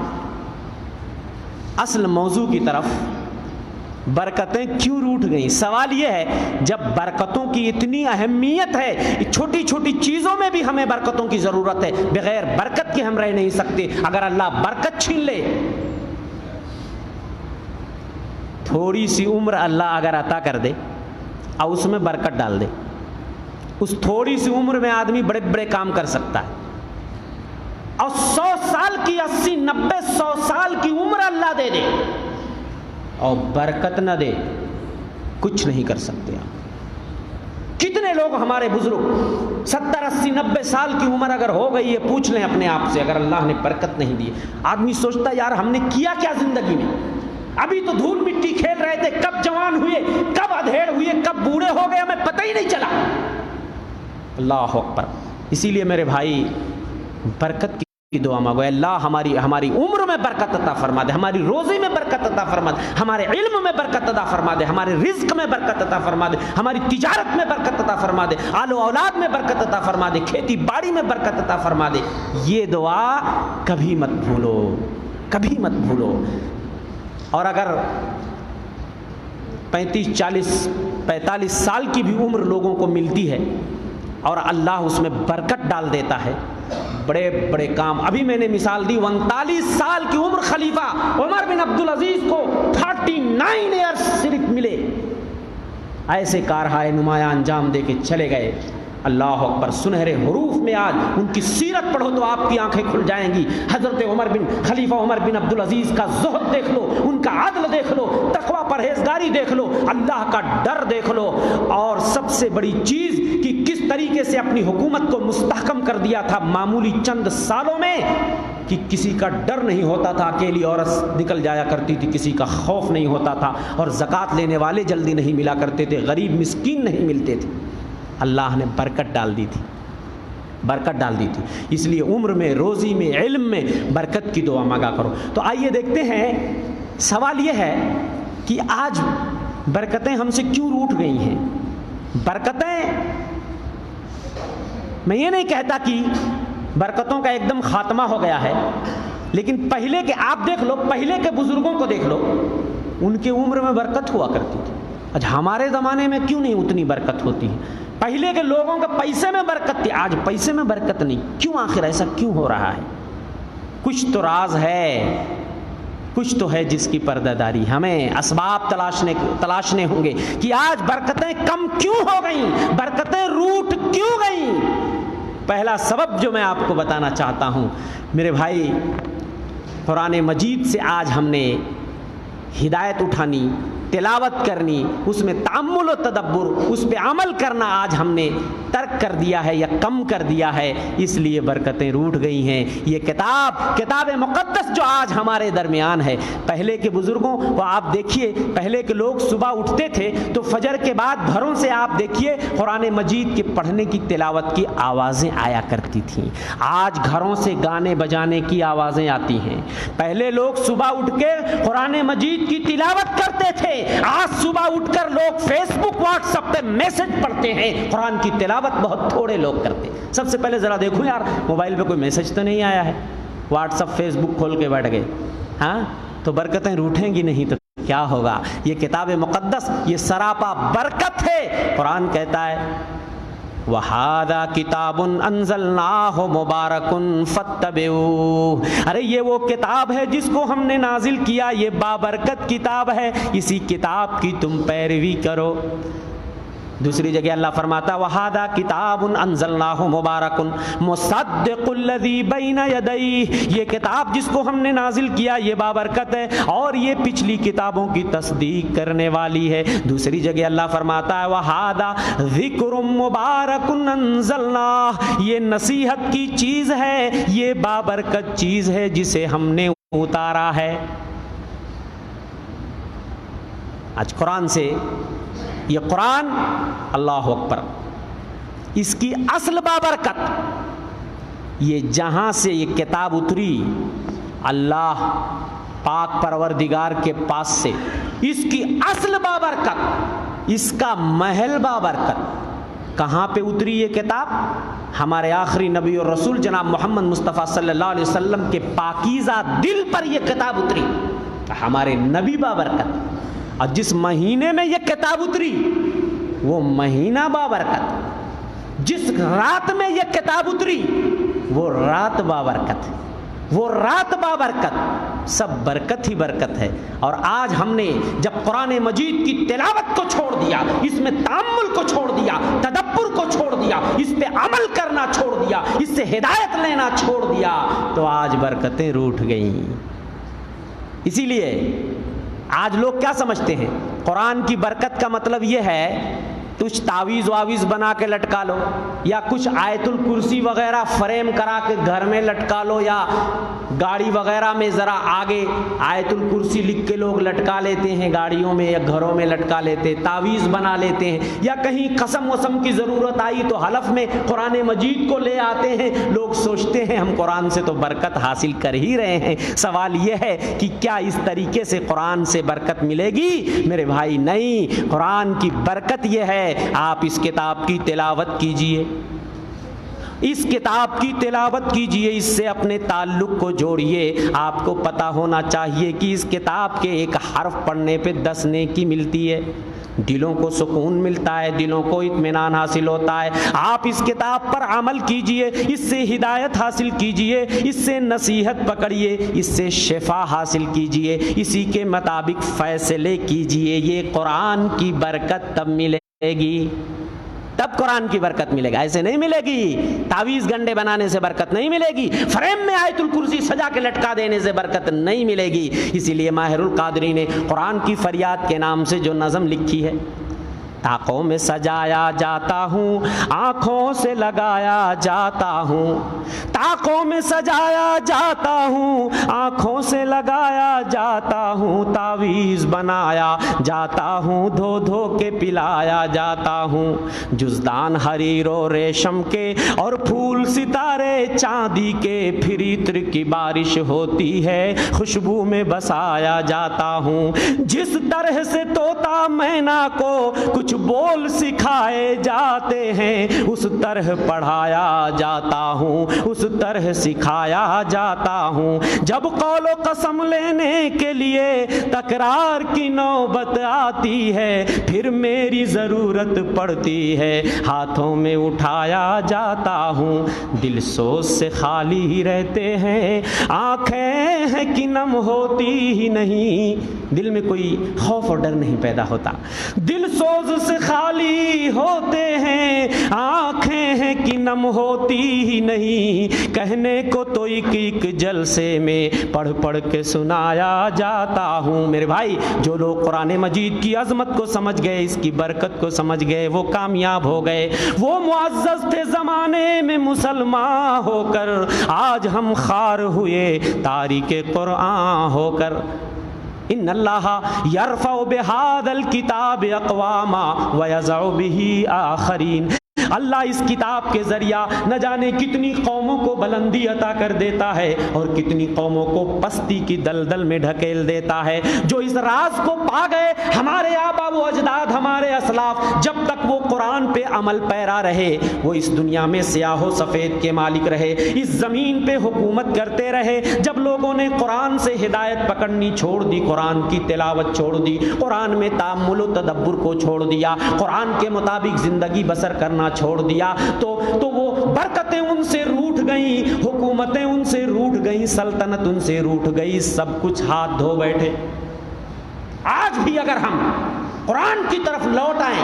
اصل موضوع کی طرف، برکتیں کیوں روٹ گئیں۔ سوال یہ ہے جب برکتوں کی اتنی اہمیت ہے، چھوٹی چھوٹی چیزوں میں بھی ہمیں برکتوں کی ضرورت ہے، بغیر برکت کے ہم رہ نہیں سکتے۔ اگر اللہ برکت چھین لے، تھوڑی سی عمر اللہ اگر عطا کر دے اور اس میں برکت ڈال دے، اس تھوڑی سی عمر میں آدمی بڑے بڑے کام کر سکتا ہے، اور 100 سال کی 80 90 100 سال کی عمر اللہ دے دے اور برکت نہ دے، کچھ نہیں کر سکتے آپ۔ کتنے لوگ ہمارے بزرگ 70 80 90 سال کی عمر اگر ہو گئی ہے، پوچھ لیں اپنے آپ سے، اگر اللہ نے برکت نہیں دی، آدمی سوچتا ہے یار ہم نے کیا کیا زندگی میں، ابھی تو دھول مٹی کھیل رہے تھے، کب جوان ہوئے، کب ادھیڑ ہوئے، کب بوڑھے ہو گئے، ہمیں پتہ ہی نہیں چلا۔ اللہ اکبر، اسی لیے میرے بھائی برکت کی دعا مانگو، اللہ ہماری عمر میں برکت عطا فرما دے، ہماری روزی میں برکت عطا فرما دے، ہمارے علم میں برکت عطا فرما دے، ہمارے رزق میں برکت عطا فرما دے، ہماری تجارت میں برکت عطا فرما دے، آل و اولاد میں برکت عطا فرما دے، کھیتی باڑی میں برکت عطا فرما دے۔ یہ دعا کبھی مت بھولو، کبھی مت بھولو. اور اگر 35 40 45 سال کی بھی عمر لوگوں کو ملتی ہے اور اللہ اس میں برکت ڈال دیتا ہے, بڑے بڑے کام. ابھی میں نے مثال دی, 39 سال کی عمر خلیفہ عمر بن عبدالعزیز کو 39 ایئرس صرف ملے, ایسے کارہائے نمایاں انجام دے کے چلے گئے. اللہ اکبر. سنہرے حروف میں آج ان کی سیرت پڑھو تو آپ کی آنکھیں کھل جائیں گی. حضرت خلیفہ عمر بن عبدالعزیز کا زہد دیکھ لو, ان کا عدل دیکھ لو, تقوی پرہیزگاری دیکھ لو, اللہ کا ڈر دیکھ لو, اور سب سے بڑی چیز کہ کس طریقے سے اپنی حکومت کو مستحکم کر دیا تھا معمولی چند سالوں میں, کہ کسی کا ڈر نہیں ہوتا تھا, اکیلی عورت نکل جایا کرتی تھی, کسی کا خوف نہیں ہوتا تھا, اور زکوٰۃ لینے والے جلدی نہیں ملا کرتے تھے, غریب مسکین نہیں ملتے تھے. اللہ نے برکت ڈال دی تھی, برکت ڈال دی تھی. اس لیے عمر میں, روزی میں, علم میں برکت کی دعا مانگا کرو. تو آئیے دیکھتے ہیں, سوال یہ ہے کہ آج برکتیں ہم سے کیوں روٹ گئی ہیں. برکتیں, میں یہ نہیں کہتا کہ برکتوں کا ایک دم خاتمہ ہو گیا ہے, لیکن پہلے کے آپ دیکھ لو, پہلے کے بزرگوں کو دیکھ لو, ان کے عمر میں برکت ہوا کرتی تھی. آج ہمارے زمانے میں کیوں نہیں اتنی برکت ہوتی ہے. پہلے کے لوگوں کے پیسے میں برکت تھی, آج پیسے میں برکت نہیں. کیوں آخر ایسا کیوں ہو رہا ہے؟ کچھ تو راز ہے, کچھ تو ہے جس کی پردہ داری. ہمیں اسباب تلاشنے ہوں گے کہ آج برکتیں کم کیوں ہو گئیں, برکتیں روٹ کیوں گئیں. پہلا سبب جو میں آپ کو بتانا چاہتا ہوں میرے بھائی, قرآن مجید سے آج ہم نے ہدایت اٹھانی, تلاوت کرنی, اس میں تأمل و تدبر, اس پہ عمل کرنا آج ہم نے ترک کر دیا ہے یا کم کر دیا ہے, اس لیے برکتیں روٹ گئی ہیں. یہ کتاب مقدس جو آج ہمارے درمیان ہے, پہلے کے بزرگوں کو آپ دیکھیے, پہلے کے لوگ صبح اٹھتے تھے تو فجر کے بعد گھروں سے آپ دیکھیے قرآن مجید کے پڑھنے کی, تلاوت کی آوازیں آیا کرتی تھیں. آج گھروں سے گانے بجانے کی آوازیں آتی ہیں. پہلے لوگ صبح اٹھ کے قرآن مجید کی تلاوت کرتے تھے, آج صبح اٹھ کر لوگ فیس بک واٹس ایپ پہ میسج پڑھتے ہیں, قرآن کی تلاوت بہت تھوڑے لوگ کرتے. سب سے پہلے ذرا دیکھو یار, موبائل پہ کوئی میسج تو نہیں آیا ہے, واٹس ایپ فیس بک کھول کے بیٹھ گئے. ہاں, تو برکتیں روٹیں گی نہیں تو کیا ہوگا. یہ کتاب مقدس یہ سراپا برکت ہے. قرآن کہتا ہے وَهَذَا كِتَابٌ أَنزَلْنَاهُ مُبَارَكٌ فَاتَّبِعُوهُ. ارے یہ وہ کتاب ہے جس کو ہم نے نازل کیا, یہ بابرکت کتاب ہے, اسی کتاب کی تم پیروی کرو. دوسری جگہ اللہ فرماتا وَهَذَا كِتَابٌ أَنزَلْنَاهُ مُبَارَكٌ مُصَدِّقُ الَّذِي بَيْنَ يَدَيْهِ. یہ کتاب جس کو ہم نے نازل کیا یہ بابرکت ہے اور یہ پچھلی کتابوں کی تصدیق کرنے والی ہے. دوسری جگہ اللہ فرماتا ہے وَهَذَا ذِكْرٌ مُبَارَكٌ أَنزَلْنَاهُ. یہ نصیحت کی چیز ہے, یہ بابرکت چیز ہے جسے ہم نے اتارا ہے. آج قرآن سے, یہ قرآن اللہ اکبر, اس کی اصل بابرکت, یہ جہاں سے یہ کتاب اتری اللہ پاک پروردگار کے پاس سے, اس کی اصل بابرکت, اس کا محل بابرکت کہاں پہ اتری یہ کتاب؟ ہمارے آخری نبی اور رسول جناب محمد مصطفیٰ صلی اللہ علیہ وسلم کے پاکیزہ دل پر یہ کتاب اتری. ہمارے نبی بابرکت. اور جس مہینے میں یہ کتاب اتری وہ مہینہ بابرکت, جس رات میں یہ کتاب اتری وہ رات بابرکت, وہ رات بابرکت, سب برکت ہی برکت ہے. اور آج ہم نے جب قرآن مجید کی تلاوت کو چھوڑ دیا, اس میں تأمل کو چھوڑ دیا, تدبر کو چھوڑ دیا, اس پہ عمل کرنا چھوڑ دیا, اس سے ہدایت لینا چھوڑ دیا, تو آج برکتیں روٹھ گئیں. اسی لیے آج لوگ کیا سمجھتے ہیں, قرآن کی برکت کا مطلب یہ ہے کچھ تعویذ واویز بنا کے لٹکا لو, یا کچھ آیت الکرسی وغیرہ فریم کرا کے گھر میں لٹکا لو, یا گاڑی وغیرہ میں ذرا آگے آیت الکرسی لکھ کے لوگ لٹکا لیتے ہیں, گاڑیوں میں یا گھروں میں لٹکا لیتے, تعویذ بنا لیتے ہیں, یا کہیں قسم وسم کی ضرورت آئی تو حلف میں قرآن مجید کو لے آتے ہیں. لوگ سوچتے ہیں ہم قرآن سے تو برکت حاصل کر ہی رہے ہیں. سوال یہ ہے کہ کیا اس طریقے سے قرآن سے برکت ملے گی؟ میرے بھائی نہیں. قرآن کی برکت یہ ہے آپ اس کتاب کی تلاوت کیجئے, اس کتاب کی تلاوت کیجئے، اس سے اپنے تعلق کو جوڑیے۔ آپ کو پتہ ہونا چاہیے کہ اس کتاب کے ایک حرف پڑھنے پہ 10 نیکی ملتی ہے، دلوں کو سکون ملتا ہے، دلوں کو اطمینان حاصل ہوتا ہے۔ آپ اس کتاب پر عمل کیجئے، اس سے ہدایت حاصل کیجئے، اس سے نصیحت پکڑیے، اس سے شفا حاصل کیجئے، اسی کے مطابق فیصلے کیجئے۔ یہ قرآن کی برکت تب ملے گی، تب قرآن کی برکت ملے گا، ایسے نہیں ملے گی۔ تعویذ گنڈے بنانے سے برکت نہیں ملے گی، فریم میں آیت الکرسی سجا کے لٹکا دینے سے برکت نہیں ملے گی۔ اسی لیے ماہر القادری نے قرآن کی فریاد کے نام سے جو نظم لکھی ہے، طاقوں میں سجایا جاتا ہوں، آنکھوں سے لگایا جاتا ہوں، طاقوں میں سجایا جاتا ہوں، آنکھوں سے لگایا جاتا ہوں، تعویذ بنایا جاتا ہوں، دھو دھو کے پلایا جاتا ہوں، جزدان حریر و ریشم کے اور پھول ستارے چاندی کے، پھر عطر کی بارش ہوتی ہے، خوشبو میں بسایا جاتا ہوں، جس طرح سے طوطا مینا کو کچھ بول سکھائے جاتے ہیں، اس طرح پڑھایا جاتا ہوں، اس طرح سکھایا جاتا ہوں، جب قول و قسم لینے کے لیے تکرار کی نوبت آتی ہے، پھر میری ضرورت پڑتی ہے، ہاتھوں میں اٹھایا جاتا ہوں، دل سوز سے خالی ہی رہتے ہیں، آنکھیں ہیں کہ نم ہوتی ہی نہیں، دل میں کوئی خوف اور ڈر نہیں پیدا ہوتا، دل سوز سے خالی ہوتے ہیں، آنکھیں ہیں کہ نم ہوتی ہی نہیں، کہنے کو تو ایک ایک جلسے میں پڑھ پڑھ کے سنایا جاتا ہوں۔ میرے بھائی، جو لوگ قرآن مجید کی عظمت کو سمجھ گئے، اس کی برکت کو سمجھ گئے، وہ کامیاب ہو گئے۔ وہ معزز تھے زمانے میں مسلمان ہو کر، آج ہم خوار ہوئے تاریک قرآن ہو کر۔ ان اللہ یرفع بہذا الکتاب اقواما ویضع بہ آخرین، اللہ اس کتاب کے ذریعہ نہ جانے کتنی قوموں کو بلندی عطا کر دیتا ہے اور کتنی قوموں کو پستی کی دلدل میں ڈھکیل دیتا ہے۔ جو اس راز کو پا گئے، ہمارے آبا و اجداد، ہمارے اسلاف، جب تک وہ قرآن پہ عمل پیرا رہے، وہ اس دنیا میں سیاہ و سفید کے مالک رہے، اس زمین پہ حکومت کرتے رہے۔ جب لوگوں نے قرآن سے ہدایت پکڑنی چھوڑ دی، قرآن کی تلاوت چھوڑ دی، قرآن میں تأمل و تدبر کو چھوڑ دیا، قرآن کے مطابق زندگی بسر کرنا چھوڑ دیا، تو وہ برکتیں ان سے روٹھ گئیں، حکومتیں ان سے روٹھ گئیں، سلطنت ان سے روٹھ گئی، سب کچھ ہاتھ دھو بیٹھے۔ آج بھی اگر ہم قرآن کی طرف لوٹ آئیں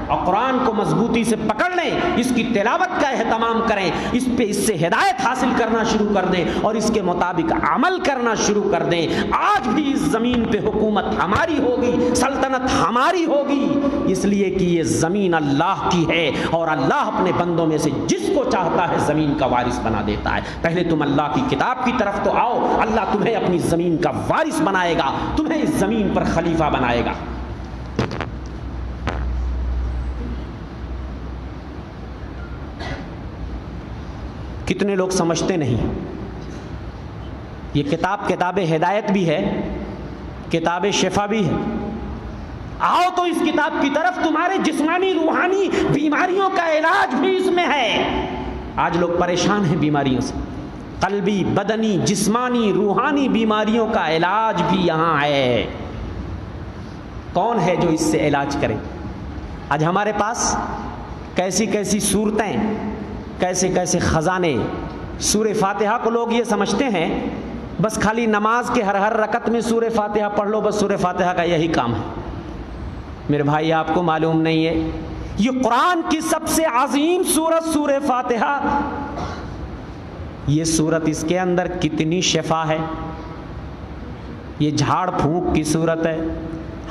اور قرآن کو مضبوطی سے پکڑ لیں، اس کی تلاوت کا اہتمام کریں، اس سے ہدایت حاصل کرنا شروع کر دیں اور اس کے مطابق عمل کرنا شروع کر دیں، آج بھی اس زمین پہ حکومت ہماری ہوگی، سلطنت ہماری ہوگی، اس لیے کہ یہ زمین اللہ کی ہے اور اللہ اپنے بندوں میں سے جس کو چاہتا ہے زمین کا وارث بنا دیتا ہے۔ پہلے تم اللہ کی کتاب کی طرف تو آؤ، اللہ تمہیں اپنی زمین کا وارث بنائے گا، تمہیں اس زمین پر خلیفہ بنائے گا۔ کتنے لوگ سمجھتے نہیں، یہ کتاب ہدایت بھی ہے، کتاب شفا بھی ہے۔ آؤ تو اس کتاب کی طرف، تمہارے جسمانی روحانی بیماریوں کا علاج بھی اس میں ہے۔ آج لوگ پریشان ہیں بیماریوں سے، قلبی، بدنی، جسمانی، روحانی بیماریوں کا علاج بھی یہاں ہے۔ کون ہے جو اس سے علاج کرے؟ آج ہمارے پاس کیسی کیسی صورتیں، کیسے کیسے خزانے۔ سورہ فاتحہ کو لوگ یہ سمجھتے ہیں بس خالی نماز کے ہر رکعت میں سورہ فاتحہ پڑھ لو، بس سورہ فاتحہ کا یہی کام ہے۔ میرے بھائی، آپ کو معلوم نہیں ہے یہ قرآن کی سب سے عظیم سورت سورہ فاتحہ، یہ سورت، اس کے اندر کتنی شفا ہے۔ یہ جھاڑ پھونک کی سورت ہے۔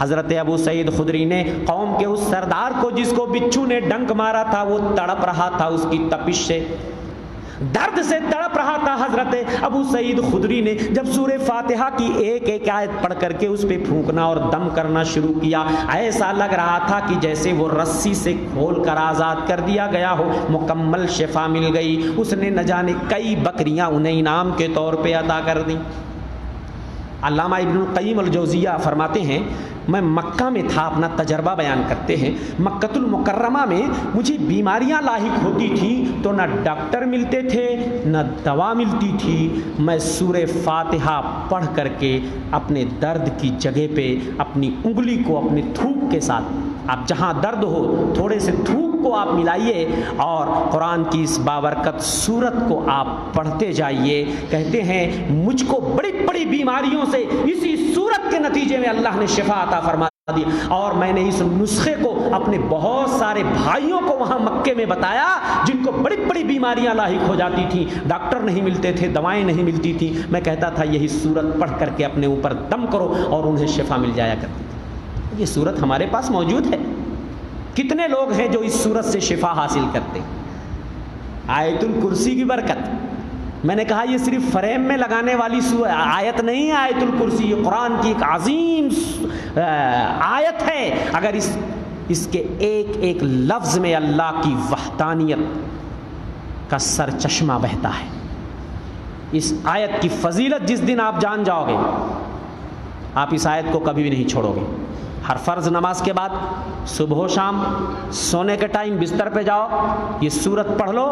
حضرت ابو سعید خدری نے قوم کے اس سردار کو جس کو بچھو نے ڈنک مارا تھا، وہ تڑپ رہا تھا اس کی تپش سے، درد سے تڑپ رہا تھا، حضرت ابو سعید خدری نے جب سورہ فاتحہ کی ایک ایک آیت پڑھ کر کے اس پہ پھونکنا اور دم کرنا شروع کیا، ایسا لگ رہا تھا کہ جیسے وہ رسی سے کھول کر آزاد کر دیا گیا ہو، مکمل شفا مل گئی۔ اس نے نہ جانے کئی بکریاں انہیں انعام کے طور پہ عطا کر دیں۔ علامہ ابن القیم الجوزیہ فرماتے ہیں میں مکہ میں تھا، اپنا تجربہ بیان کرتے ہیں، مکۃ المکرمہ میں مجھے بیماریاں لاحق ہوتی تھیں تو نہ ڈاکٹر ملتے تھے نہ دوا ملتی تھی، میں سورہ فاتحہ پڑھ کر کے اپنے درد کی جگہ پہ اپنی انگلی کو اپنے تھوک کے ساتھ، آپ جہاں درد ہو تھوڑے سے تھوک کو آپ ملائیے اور قرآن کی اس بابرکت سورت کو آپ پڑھتے جائیے. کہتے ہیں مجھ کو بڑی بڑی بیماریوں سے اسی سورت کے نتیجے میں اللہ نے شفا عطا فرما دی، اور میں نے اس نسخے کو اپنے بہت سارے بھائیوں کو وہاں مکے میں بتایا جن کو بڑی بڑی بیماریاں لاحق ہو جاتی تھیں، ڈاکٹر نہیں ملتے تھے، دوائیں نہیں ملتی تھیں. میں کہتا تھا یہی سورت پڑھ کر کے اپنے اوپر دم کرو اور انہیں شفا مل جایا کرتی تھی. یہ سورت ہمارے پاس موجود ہے. کتنے لوگ ہیں جو اس سورت سے شفا حاصل کرتے؟ آیت الکرسی کی برکت، میں نے کہا یہ صرف فریم میں لگانے والی آیت نہیں ہے. آیت الکرسی یہ قرآن کی ایک عظیم آیت ہے. اگر اس کے ایک ایک لفظ میں اللہ کی وحدانیت کا سر چشمہ بہتا ہے. اس آیت کی فضیلت جس دن آپ جان جاؤ گے، آپ اس آیت کو کبھی بھی نہیں چھوڑو گے. ہر فرض نماز کے بعد صبح و شام سونے کے ٹائم بستر پہ جاؤ، یہ سورت پڑھ لو،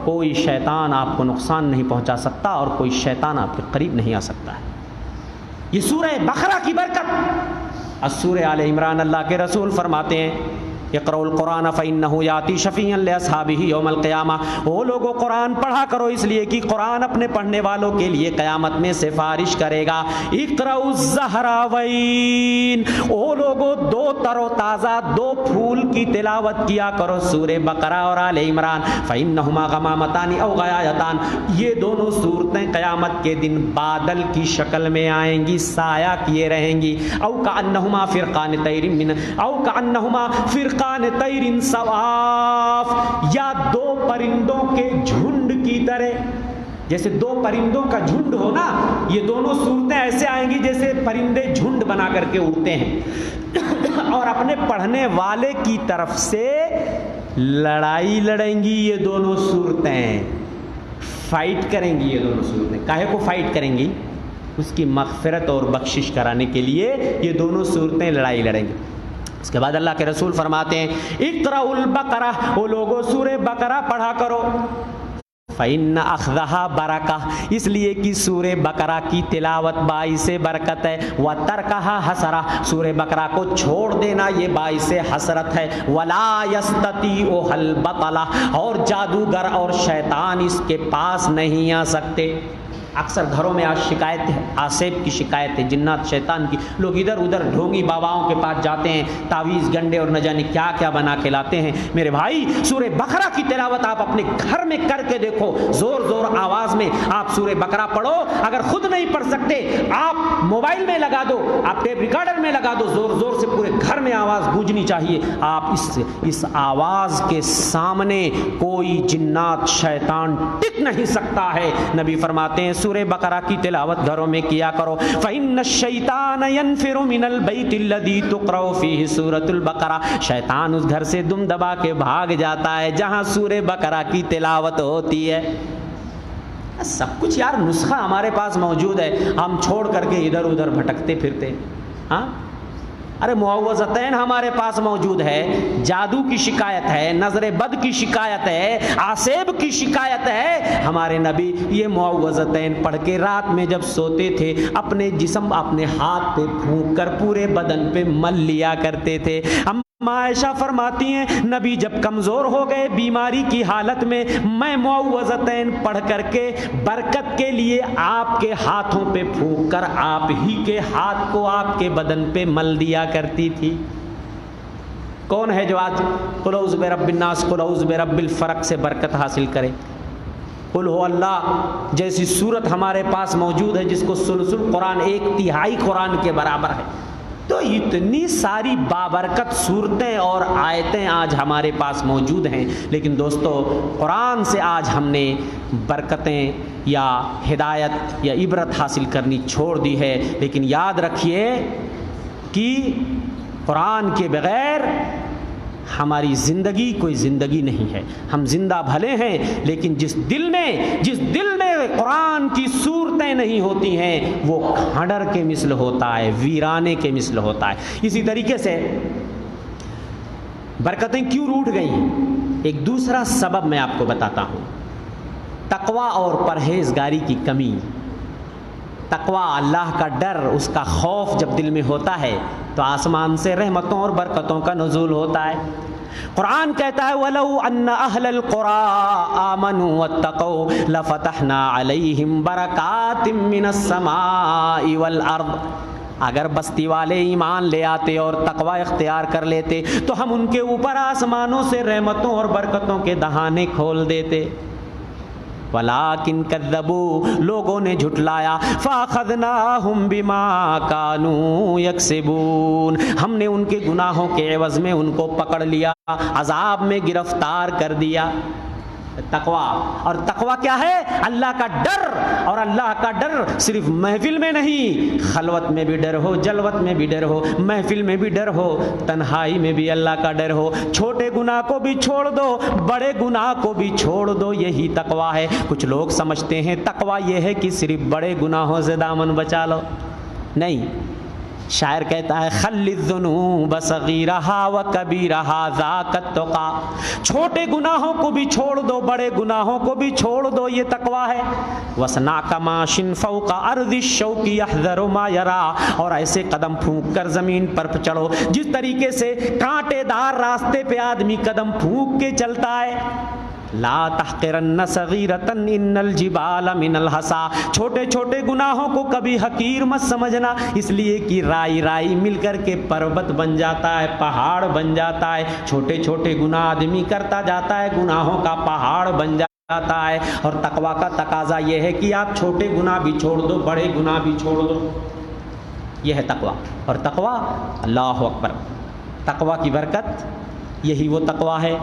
کوئی شیطان آپ کو نقصان نہیں پہنچا سکتا اور کوئی شیطان آپ کے قریب نہیں آ سکتا ہے. یہ سورہ بقرہ کی برکت. اور سورہ آل عمران اللہ کے رسول فرماتے ہیں اقرؤوا القرآن فإنہ یأتی شفیعا لأصحابہ یوم القیامہ. وہ لوگوں قرآن پڑھا کرو اس لیے کہ قرآن اپنے پڑھنے والوں کے لیے قیامت میں سفارش کرے گا. اقرؤوا الزہراوین، وہ لوگوں دو تر و تازہ دو پھول کی تلاوت کیا کرو، سورہ بقرہ اور آل عمران. فإنہما غمامتان او غیایتان، یہ دونوں صورتیں قیامت کے دن بادل کی شکل میں آئیں گی، سایہ کیے رہیں گی. او کأنہما فرقان طیر من او کأنہما فرقان طیر صواف، یا دو پرندوں کے جھنڈ کی طرح. جیسے دو پرندوں کا جھنڈ ہو نا، یہ دونوں صورتیں ایسے آئیں گی جیسے پرندے جھنڈ بنا کر کے اڑتے ہیں اور اپنے پڑھنے والے کی طرف سے لڑائی لڑیں گی. یہ دونوں صورتیں فائٹ کریں گی. یہ دونوں صورتیں کاہے کو فائٹ کریں گی؟ اس کی مغفرت اور بخشش کرانے کے لیے یہ دونوں صورتیں لڑائی لڑیں گی. اس کے بعد اللہ کے رسول فرماتے ہیں اقرؤوا البقرہ، وہ لوگوں سورہ بقرہ پڑھا کرو. فإن أخذها برکہ، اس لیے کہ سورہ بقرہ کی تلاوت باعث برکت ہے. وترکها حسرہ، سورہ بقرہ کو چھوڑ دینا یہ باعث حسرت ہے. ولا يستطيع البطلہ، اور جادوگر اور شیطان اس کے پاس نہیں آ سکتے. اکثر گھروں میں آج شکایت ہے، آسیب کی شکایت ہے، جنات شیطان کی. لوگ ادھر ادھر ڈھونگی باباؤں کے پاس جاتے ہیں، تعویذ گنڈے اور نہ جانے کیا کیا بنا کے لاتے ہیں. میرے بھائی سورہ بقرہ کی تلاوت آپ اپنے گھر میں کر کے دیکھو، زور زور آواز میں آپ سورہ بقرہ پڑھو. اگر خود نہیں پڑھ سکتے آپ موبائل میں لگا دو، آپ ٹیپ ریکارڈر میں لگا دو، زور زور سے پورے گھر میں آواز گونجنی چاہیے. آپ اس آواز کے سامنے کوئی جنات شیطان ٹک نہیں سکتا ہے. نبی فرماتے ہیں سورہ بقرہ کی تلاوت گھروں میں کیا کرو. فإن الشیطان ينفر من البیت الذی تقرأ فیہ سورۃ البقرہ، شیطان اس گھر سے دم دبا کے بھاگ جاتا ہے جہاں سورہ بقرہ کی تلاوت ہوتی ہے. سب کچھ یار نسخہ ہمارے پاس موجود ہے، ہم چھوڑ کر کے ادھر ادھر بھٹکتے پھرتے. ہاں ارے معوذتین ہمارے پاس موجود ہے. جادو کی شکایت ہے، نظر بد کی شکایت ہے، آسیب کی شکایت ہے. ہمارے نبی یہ معوذتین پڑھ کے رات میں جب سوتے تھے اپنے جسم اپنے ہاتھ پہ پھونک کر پورے بدن پہ مل لیا کرتے تھے. عائشہ فرماتی ہیں نبی جب کمزور ہو گئے بیماری کی حالت میں معوذتین پڑھ کر کے برکت کے لیے آپ کے ہاتھوں پہ پھونک کر آپ ہی کے ہاتھ کو آپ کے بدن پہ مل دیا کرتی تھی. کون ہے جو آج قل اعوذ برب الناس قل اعوذ برب الفلق سے برکت حاصل کرے؟ قل ہو اللہ جیسی صورت ہمارے پاس موجود ہے جس کو ثلث قرآن، 1/3 قرآن کے برابر ہے. تو اتنی ساری بابرکت صورتیں اور آیتیں آج ہمارے پاس موجود ہیں. لیکن دوستو قرآن سے آج ہم نے برکتیں یا ہدایت یا عبرت حاصل کرنی چھوڑ دی ہے. لیکن یاد رکھیے کہ قرآن کے بغیر ہماری زندگی کوئی زندگی نہیں ہے. ہم زندہ بھلے ہیں لیکن جس دل میں قرآن کی صورتیں نہیں ہوتی ہیں وہ کھنڈر کے مثل ہوتا ہے، ویرانے کے مثل ہوتا ہے۔ اسی طریقے سے برکتیں کیوں روٹ گئی ہیں، ایک دوسرا سبب میں آپ کو بتاتا ہوں، تقوی اور پرہیزگاری کی کمی۔ تقوی، اللہ کا ڈر، اس کا خوف جب دل میں ہوتا ہے تو آسمان سے رحمتوں اور برکتوں کا نزول ہوتا ہے۔ قرآن کہتا ہے وَلَوْ أَنَّ أَهْلَ الْقُرَىٰ آمَنُوا وَاتَّقَوْا لَفَتَحْنَا عَلَيْهِمْ بَرَكَاتٍ مِّنَ السَّمَاءِ وَالْأَرْضِ، اگر بستی والے ایمان لے آتے اور تقوی اختیار کر لیتے تو ہم ان کے اوپر آسمانوں سے رحمتوں اور برکتوں کے دہانے کھول دیتے۔ وَلَٰكِن كَذَّبُوا، لوگوں نے جھٹلایا، فَأَخَذْنَاهُمْ بِمَا كَانُوا يَكْسِبُونَ، ہم نے ان کے گناہوں کے عوض میں ان کو پکڑ لیا، عذاب میں گرفتار کر دیا۔ تقوی، اور تقوی کیا ہے؟ اللہ کا ڈر، اور اللہ کا ڈر صرف محفل میں نہیں، خلوت میں بھی ڈر ہو، جلوت میں بھی ڈر ہو، محفل میں بھی ڈر ہو، تنہائی میں بھی اللہ کا ڈر ہو، چھوٹے گناہ کو بھی چھوڑ دو، بڑے گناہ کو بھی چھوڑ دو، یہی تقوی ہے۔ کچھ لوگ سمجھتے ہیں تقوی یہ ہے کہ صرف بڑے گناہوں سے دامن بچا لو، نہیں، شاعر کہتا ہے خل الذنوب صغیرہا و کبیرہا ذاک التقی، چھوٹے گناہوں کو بھی چھوڑ دو، بڑے گناہوں کو بھی چھوڑ دو، یہ تقوی ہے۔ وَاصْنَعْ كَمَاشٍ فَوْقَ أَرْضِ الشَّوْكِ يَحْذَرُ مَا يَرَىٰ، اور ایسے قدم پھونک کر زمین پر چڑھو جس طریقے سے کانٹے دار راستے پہ آدمی قدم پھونک کے چلتا ہے۔ لا تحقرن صغیرۃ ان الجبال من الحصى، چھوٹے چھوٹے گناہوں کو کبھی حقیر مت سمجھنا، اس لیے کہ رائی رائی مل کر کے پروت بن جاتا ہے، پہاڑ بن جاتا ہے، چھوٹے چھوٹے گناہ آدمی کرتا جاتا ہے، گناہوں کا پہاڑ بن جاتا ہے۔ اور تقوی کا تقاضا یہ ہے کہ آپ چھوٹے گناہ بھی چھوڑ دو، بڑے گناہ بھی چھوڑ دو، یہ ہے تقوی۔ اور تقوی، اللہ اکبر، تقوی کی برکت یہی وہ تقوی ہے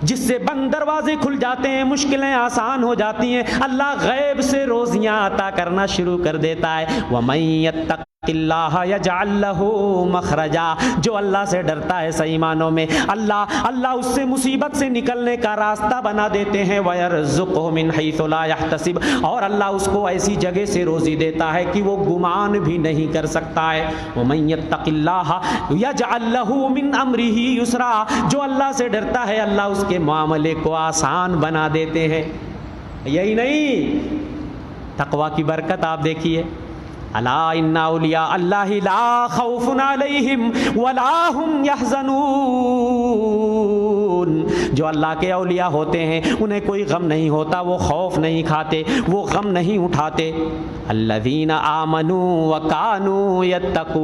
جس سے بند دروازے کھل جاتے ہیں، مشکلیں آسان ہو جاتی ہیں، اللہ غیب سے روزیاں عطا کرنا شروع کر دیتا ہے۔ وَمَن يَتَّقِ اللَّهَ يَجْعَل لَّهُ مَخْرَجًا، جو اللہ سے ڈرتا ہے صحیح معنوں میں اللہ اس سے مصیبت سے نکلنے کا راستہ بنا دیتے ہیں۔ وَيَرْزُقْهُ مِنْ حَيْثُ لَا يَحْتَسِبُ، اور اللہ اس کو ایسی جگہ سے روزی دیتا ہے کہ وہ گمان بھی نہیں کر سکتا ہے۔ وَمَن يَتَّقِ اللَّهَ يَجْعَل لَّهُ مِنْ أَمْرِهِ يُسْرًا، جو اللہ سے ڈرتا ہے اللہ اس کے معاملے کو آسان بنا دیتے ہیں۔ یہی نہیں، تقوی کی برکت آپ دیکھیے، الا ان اولیاء اللہ لا خوف علیہم ولا هم يحزنون، جو اللہ کے اولیاء ہوتے ہیں انہیں کوئی غم نہیں ہوتا، وہ خوف نہیں کھاتے، وہ غم نہیں اٹھاتے۔ الذین آمنوا وکانوا یتقون،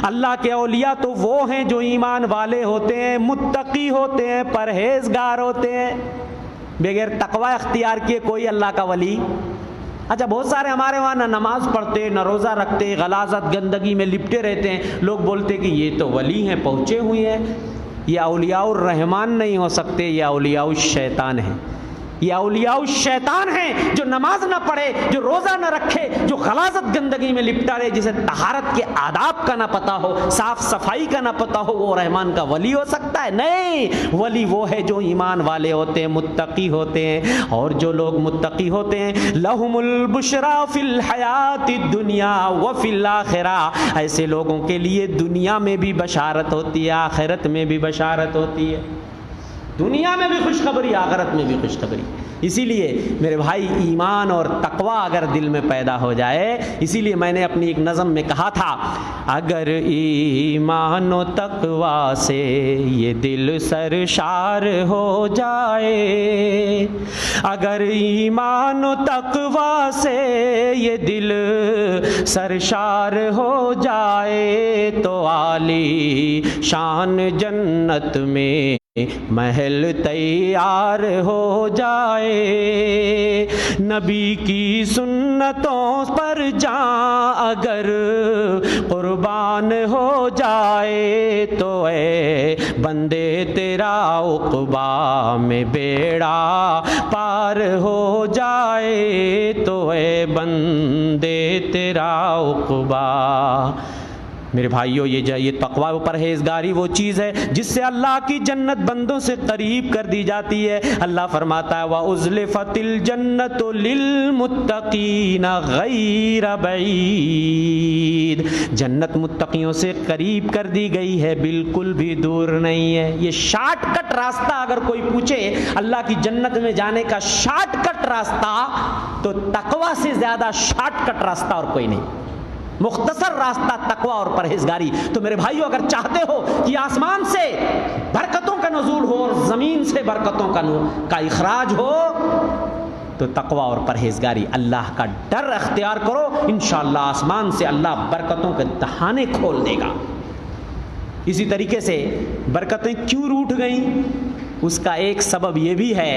اللہ کے اولیاء تو وہ ہیں جو ایمان والے ہوتے ہیں، متقی ہوتے ہیں، پرہیزگار ہوتے ہیں۔ بغیر تقوی اختیار کیے کوئی اللہ کا ولی، اچھا بہت سارے ہمارے وہاں نہ نماز پڑھتے، نہ روزہ رکھتے، غلاظت گندگی میں لپٹے رہتے ہیں، لوگ بولتے کہ یہ تو ولی ہیں، پہنچے ہوئے ہیں۔ یہ اولیاء الرحمن نہیں ہو سکتے، یہ اولیاء الشیطان ہیں۔ یہ اولیاء الشیطان ہیں جو نماز نہ پڑھے، جو روزہ نہ رکھے، جو غلاظت گندگی میں لپٹا رہے، جسے طہارت کے آداب کا نہ پتہ ہو، صاف صفائی کا نہ پتہ ہو، وہ رحمان کا ولی ہو سکتا ہے؟ نہیں، ولی وہ ہے جو ایمان والے ہوتے ہیں، متقی ہوتے ہیں۔ اور جو لوگ متقی ہوتے ہیں لہم البشرا فی الحیات الدنیا وفی الاخرہ، ایسے لوگوں کے لیے دنیا میں بھی بشارت ہوتی ہے، آخرت میں بھی بشارت ہوتی ہے، دنیا میں بھی خوشخبری، آخرت میں بھی خوشخبری۔ اسی لیے میرے بھائی ایمان اور تقوی اگر دل میں پیدا ہو جائے، اسی لیے میں نے اپنی ایک نظم میں کہا تھا اگر ایمان و تقوی سے یہ دل سرشار ہو جائے، اگر ایمان و تقوی سے یہ دل سرشار ہو جائے تو عالی شان جنت میں محل تیار ہو جائے، نبی کی سنتوں پر جاں اگر قربان ہو جائے تو اے بندے تیرا عقبہ میں بیڑا پار ہو جائے، تو اے بندے تیرا عقبہ میں بیڑا پار ہو جائے۔ لا میرے بھائیوں یہ تقوی و پرہیزگاری وہ چیز ہے جس سے اللہ کی جنت بندوں سے قریب کر دی جاتی ہے۔ اللہ فرماتا ہے وَأُزْلِفَتِ الْجَنَّةُ لِلْمُتَّقِينَ غَيْرَ بَعِيدٍ، جنت متقیوں سے قریب کر دی گئی ہے، بالکل بھی دور نہیں ہے۔ یہ شارٹ کٹ راستہ اگر کوئی پوچھے اللہ کی جنت میں جانے کا شارٹ کٹ راستہ، تو تقوی سے زیادہ شارٹ کٹ راستہ اور کوئی نہیں، مختصر راستہ تقوی اور پرہیزگاری۔ تو میرے بھائیو اگر چاہتے ہو کہ آسمان سے برکتوں کا نزول ہو اور زمین سے برکتوں کا اخراج ہو، تو تقوی اور پرہیزگاری، اللہ کا ڈر اختیار کرو، انشاءاللہ آسمان سے اللہ برکتوں کے دہانے کھول دے گا۔ اسی طریقے سے برکتیں کیوں روٹھ گئیں؟ اس کا ایک سبب یہ بھی ہے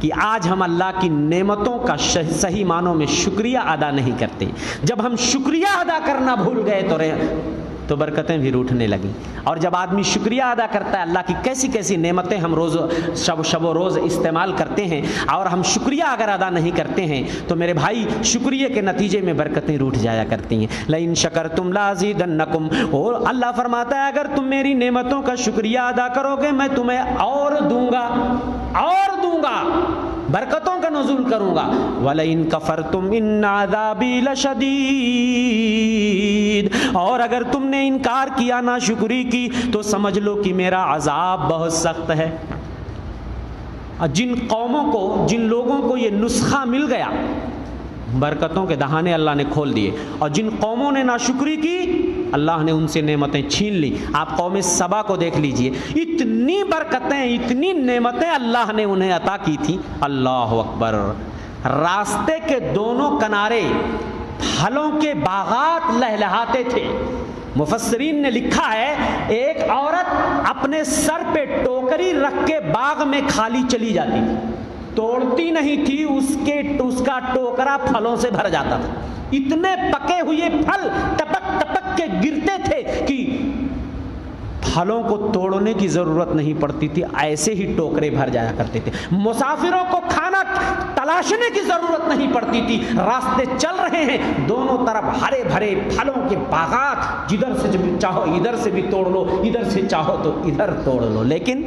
کہ آج ہم اللہ کی نعمتوں کا صحیح معنوں میں شکریہ ادا نہیں کرتے۔ جب ہم شکریہ ادا کرنا بھول گئے تو برکتیں بھی روٹھنے لگیں۔ اور جب آدمی شکریہ ادا کرتا ہے، اللہ کی کیسی کیسی نعمتیں ہم روز شب و روز استعمال کرتے ہیں، اور ہم شکریہ اگر ادا نہیں کرتے ہیں تو میرے بھائی شکریہ کے نتیجے میں برکتیں روٹھ جایا کرتی ہیں۔ لَإِن شَكَرْتُمْ لَأَزِيدَنَّكُمْ، اور اللہ فرماتا ہے اگر تم میری نعمتوں کا شکریہ ادا کرو گے میں تمہیں اور دوں گا، برکتوں کا نزول کروں گا۔ وَلَئِن كَفَرْتُمْ إِنَّ عَذَابِي لَشَدِيدٌ، اور اگر تم نے انکار کیا، ناشکری کی، تو سمجھ لو کہ میرا عذاب بہت سخت ہے۔ جن قوموں کو، جن لوگوں کو یہ نسخہ مل گیا، برکتوں کے دہانے اللہ نے کھول دیے، اور جن قوموں نے ناشکری کی اللہ نے ان سے نعمتیں چھین لی۔ آپ قوم سبا کو دیکھ لیجئے، اتنی برکتیں، اتنی نعمتیں اللہ نے انہیں عطا کی تھی، اللہ اکبر۔ راستے کے دونوں کنارے پھلوں کے باغات لہلہاتے تھے۔ مفسرین نے لکھا ہے ایک عورت اپنے سر پہ ٹوکری رکھ کے باغ میں کھالی چلی جاتی تھی، توڑتی نہیں تھی، اس کا ٹوکرا پھلوں سے بھر جاتا تھا۔ اتنے پکے ہوئے پھل ٹپک ٹپک کے گرتے تھے کہ پھلوں کو توڑنے کی ضرورت نہیں پڑتی تھی، ایسے ہی ٹوکرے بھر جایا کرتے تھے۔ مسافروں کو کھانا تلاشنے کی ضرورت نہیں پڑتی تھی، راستے چل رہے ہیں، دونوں طرف ہرے بھرے پھلوں کے باغات، جدھر سے چاہو ادھر سے بھی توڑ لو، ادھر سے چاہو تو ادھر توڑ لو۔ لیکن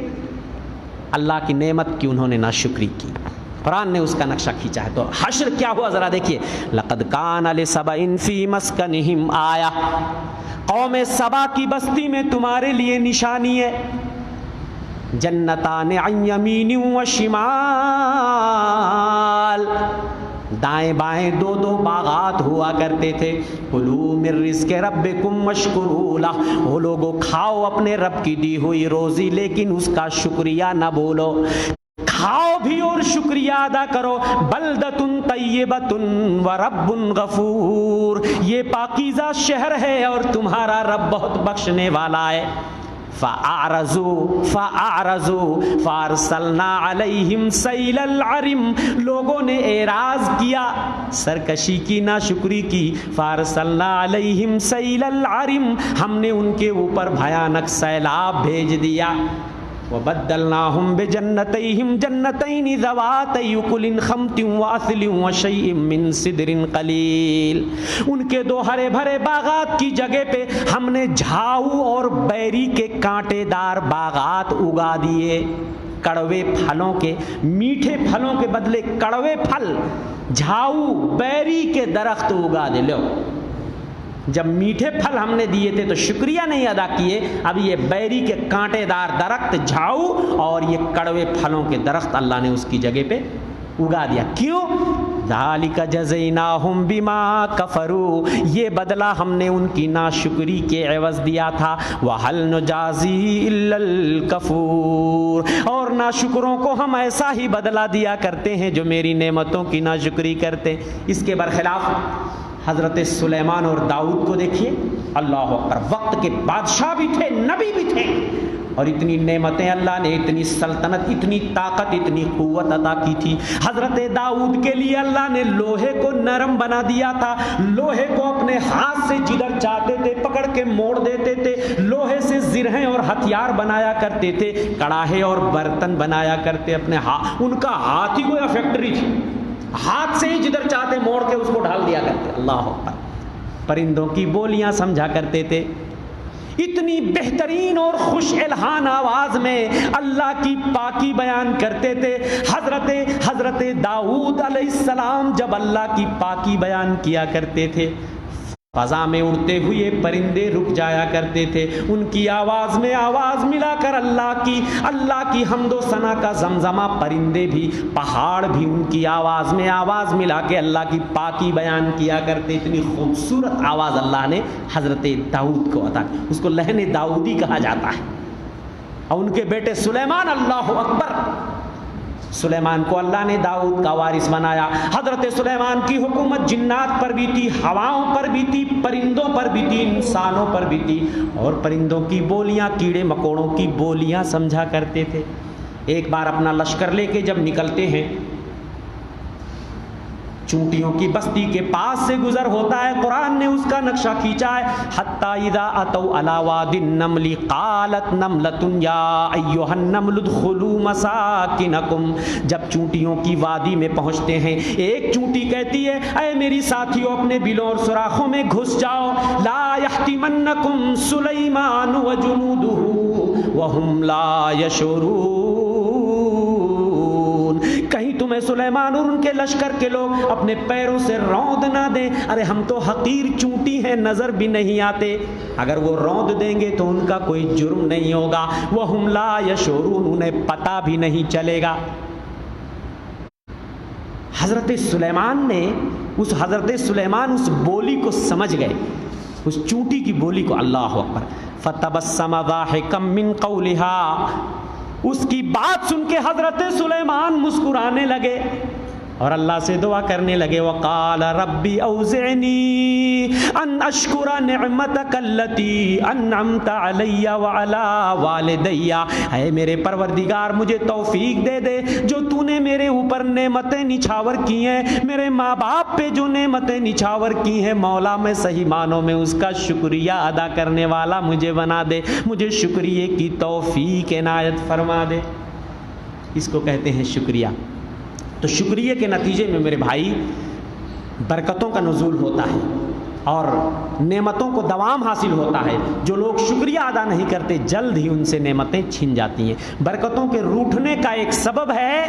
اللہ کی نعمت کی انہوں نے ناشکری کی۔ قرآن نے اس کا نقشہ کھینچا ہے۔ تو حشر کیا ہوا ذرا دیکھیے، لقد کان لسبع فی مسکنہم آیہ، قوم سبا کی بستی میں تمہارے لیے نشانی ہے۔ جنتان عن یمین و شمال، دائیں بائیں دو دو باغات ہوا کرتے تھے۔ کلوا من رزق ربکم واشکروا لہ، وہ لوگوں کھاؤ اپنے رب کی دی ہوئی روزی لیکن اس کا شکریہ نہ بھولو، کھاؤ بھی اور شکریہ ادا کرو۔ بلدۃ طیبۃ ورب غفور، یہ پاکیزہ شہر ہے اور تمہارا رب بہت بخشنے والا ہے۔ فَأَعْرَضُوا فَأَرْسَلْنَا عَلَيْهِمْ سَيْلَ الْعَرِمِ، لوگوں نے اعراض کیا، سرکشی کی، ناشکری کی۔ فَأَرْسَلْنَا عَلَيْهِمْ سَيْلَ الْعَرِمِ، ہم نے ان کے اوپر بھیانک سیلاب بھیج دیا۔ وَبَدَّلْنَاهُمْ بِجَنَّتَيْهِمْ جَنَّتَيْنِ ذَوَاتَيْ أُكُلٍ خَمْطٍ وَأَثْلٍ وَشَيْءٍ مِّن سِدْرٍ قَلِيلٍ، ان کے دو ہرے بھرے باغات کی جگہ پہ ہم نے جھاؤ اور بیری کے کانٹے دار باغات اگا دیے۔ کڑوے پھلوں کے، میٹھے پھلوں کے بدلے کڑوے پھل، جھاؤ بیری کے درخت اگا دے لو۔ جب میٹھے پھل ہم نے دیے تھے تو شکریہ نہیں ادا کیے، اب یہ بیری کے کانٹے دار درخت، جھاؤ اور یہ کڑوے پھلوں کے درخت اللہ نے اس کی جگہ پہ اگا دیا۔ کیوں؟ ذالک جزیناہم بما کفروا، یہ بدلہ ہم نے ان کی ناشکری کے عوض دیا تھا۔ وہل نجازی الا الکفور، اور ناشکروں کو ہم ایسا ہی بدلہ دیا کرتے ہیں جو میری نعمتوں کی ناشکری کرتے۔ اس کے برخلاف حضرت سلیمان اور داؤد کو دیکھیے، اللہ اکبر، وقت کے بادشاہ بھی تھے، نبی بھی تھے، اور اتنی نعمتیں اللہ نے، اتنی سلطنت، اتنی طاقت، اتنی قوت عطا کی تھی۔ حضرت داؤد کے لیے اللہ نے لوہے کو نرم بنا دیا تھا، لوہے کو اپنے ہاتھ سے جدھر چاہتے تھے پکڑ کے موڑ دیتے تھے، لوہے سے زرہیں اور ہتھیار بنایا کرتے تھے، کڑاہے اور برتن بنایا کرتے اپنے ہاتھ، ان کا ہاتھ ہی کوئی فیکٹری تھی، ہاتھ سے ہی جدھر چاہتے موڑ کے اس کو ڈھال دیا کرتے۔ اللہ اکبر، پرندوں کی بولیاں سمجھا کرتے تھے، اتنی بہترین اور خوش الہان آواز میں اللہ کی پاکی بیان کرتے تھے۔ حضرت داؤد علیہ السلام جب اللہ کی پاکی بیان کیا کرتے تھے، فضا میں اڑتے ہوئے پرندے رک جایا کرتے تھے، ان کی آواز میں آواز ملا کر اللہ کی حمد و ثنا کا زمزمہ، پرندے بھی پہاڑ بھی ان کی آواز میں آواز ملا کے اللہ کی پاکی بیان کیا کرتے۔ اتنی خوبصورت آواز اللہ نے حضرت داؤد کو عطا کی، اس کو لہن داؤدی کہا جاتا ہے۔ اور ان کے بیٹے سلیمان، اللہ اکبر، سلیمان کو اللہ نے داؤد کا وارث بنایا۔ حضرت سلیمان کی حکومت جنات پر بھی تھی، ہواؤں پر بھی تھی، پرندوں پر بھی تھی، انسانوں پر بھی تھی، اور پرندوں کی بولیاں کیڑے مکوڑوں کی بولیاں سمجھا کرتے تھے۔ ایک بار اپنا لشکر لے کے جب نکلتے ہیں، چونٹیوں کی بستی کے پاس سے گزر ہوتا ہے، قرآن نے اس کا نقشہ کھینچا ہے۔ حتی اذا اتوا علی وادی النمل قالت نملۃ یا ایھا النمل ادخلوا مساکنکم، جب چونٹیوں کی وادی میں پہنچتے ہیں، ایک چونٹی کہتی ہے اے میری ساتھیوں اپنے بلوں اور سوراخوں میں گھس جاؤ، لا یحطمنکم سلیمان وجنودہ وہم لا یشعرون، کہیں تمہیں سلیمان اور ان کے لشکر کے لوگ اپنے پیروں سے روند نہ دیں۔ ارے ہم تو حقیر چونٹی ہیں، نظر بھی نہیں آتے، اگر وہ روند دیں گے تو ان کا کوئی جرم نہیں ہوگا۔ وہم لا یشعرون، انہیں پتہ بھی نہیں چلے گا۔ حضرت سلیمان اس بولی کو سمجھ گئے، اس چونٹی کی بولی کو، اللہ اکبر۔ فتبسم ضاحکا من قولها، اس کی بات سن کے حضرت سلیمان مسکرانے لگے اور اللہ سے دعا کرنے لگے۔ وقال ربی اوزعنی ان اشکر نعمتک التی انعمت علی وعلی والدی، اے میرے پروردگار مجھے توفیق دے دے جو تو نے میرے اوپر نعمتیں نچھاور کی ہیں، میرے ماں باپ پہ جو نعمتیں نچھاور کی ہیں، مولا میں صحیح معنوں میں اس کا شکریہ ادا کرنے والا مجھے بنا دے، مجھے شکریہ کی توفیق عنایت فرما دے۔ اس کو کہتے ہیں شکریہ۔ تو شکریہ کے نتیجے میں میرے بھائی برکتوں کا نزول ہوتا ہے اور نعمتوں کو دوام حاصل ہوتا ہے۔ جو لوگ شکریہ ادا نہیں کرتے جلد ہی ان سے نعمتیں چھن جاتی ہیں۔ برکتوں کے روٹھنے کا ایک سبب ہے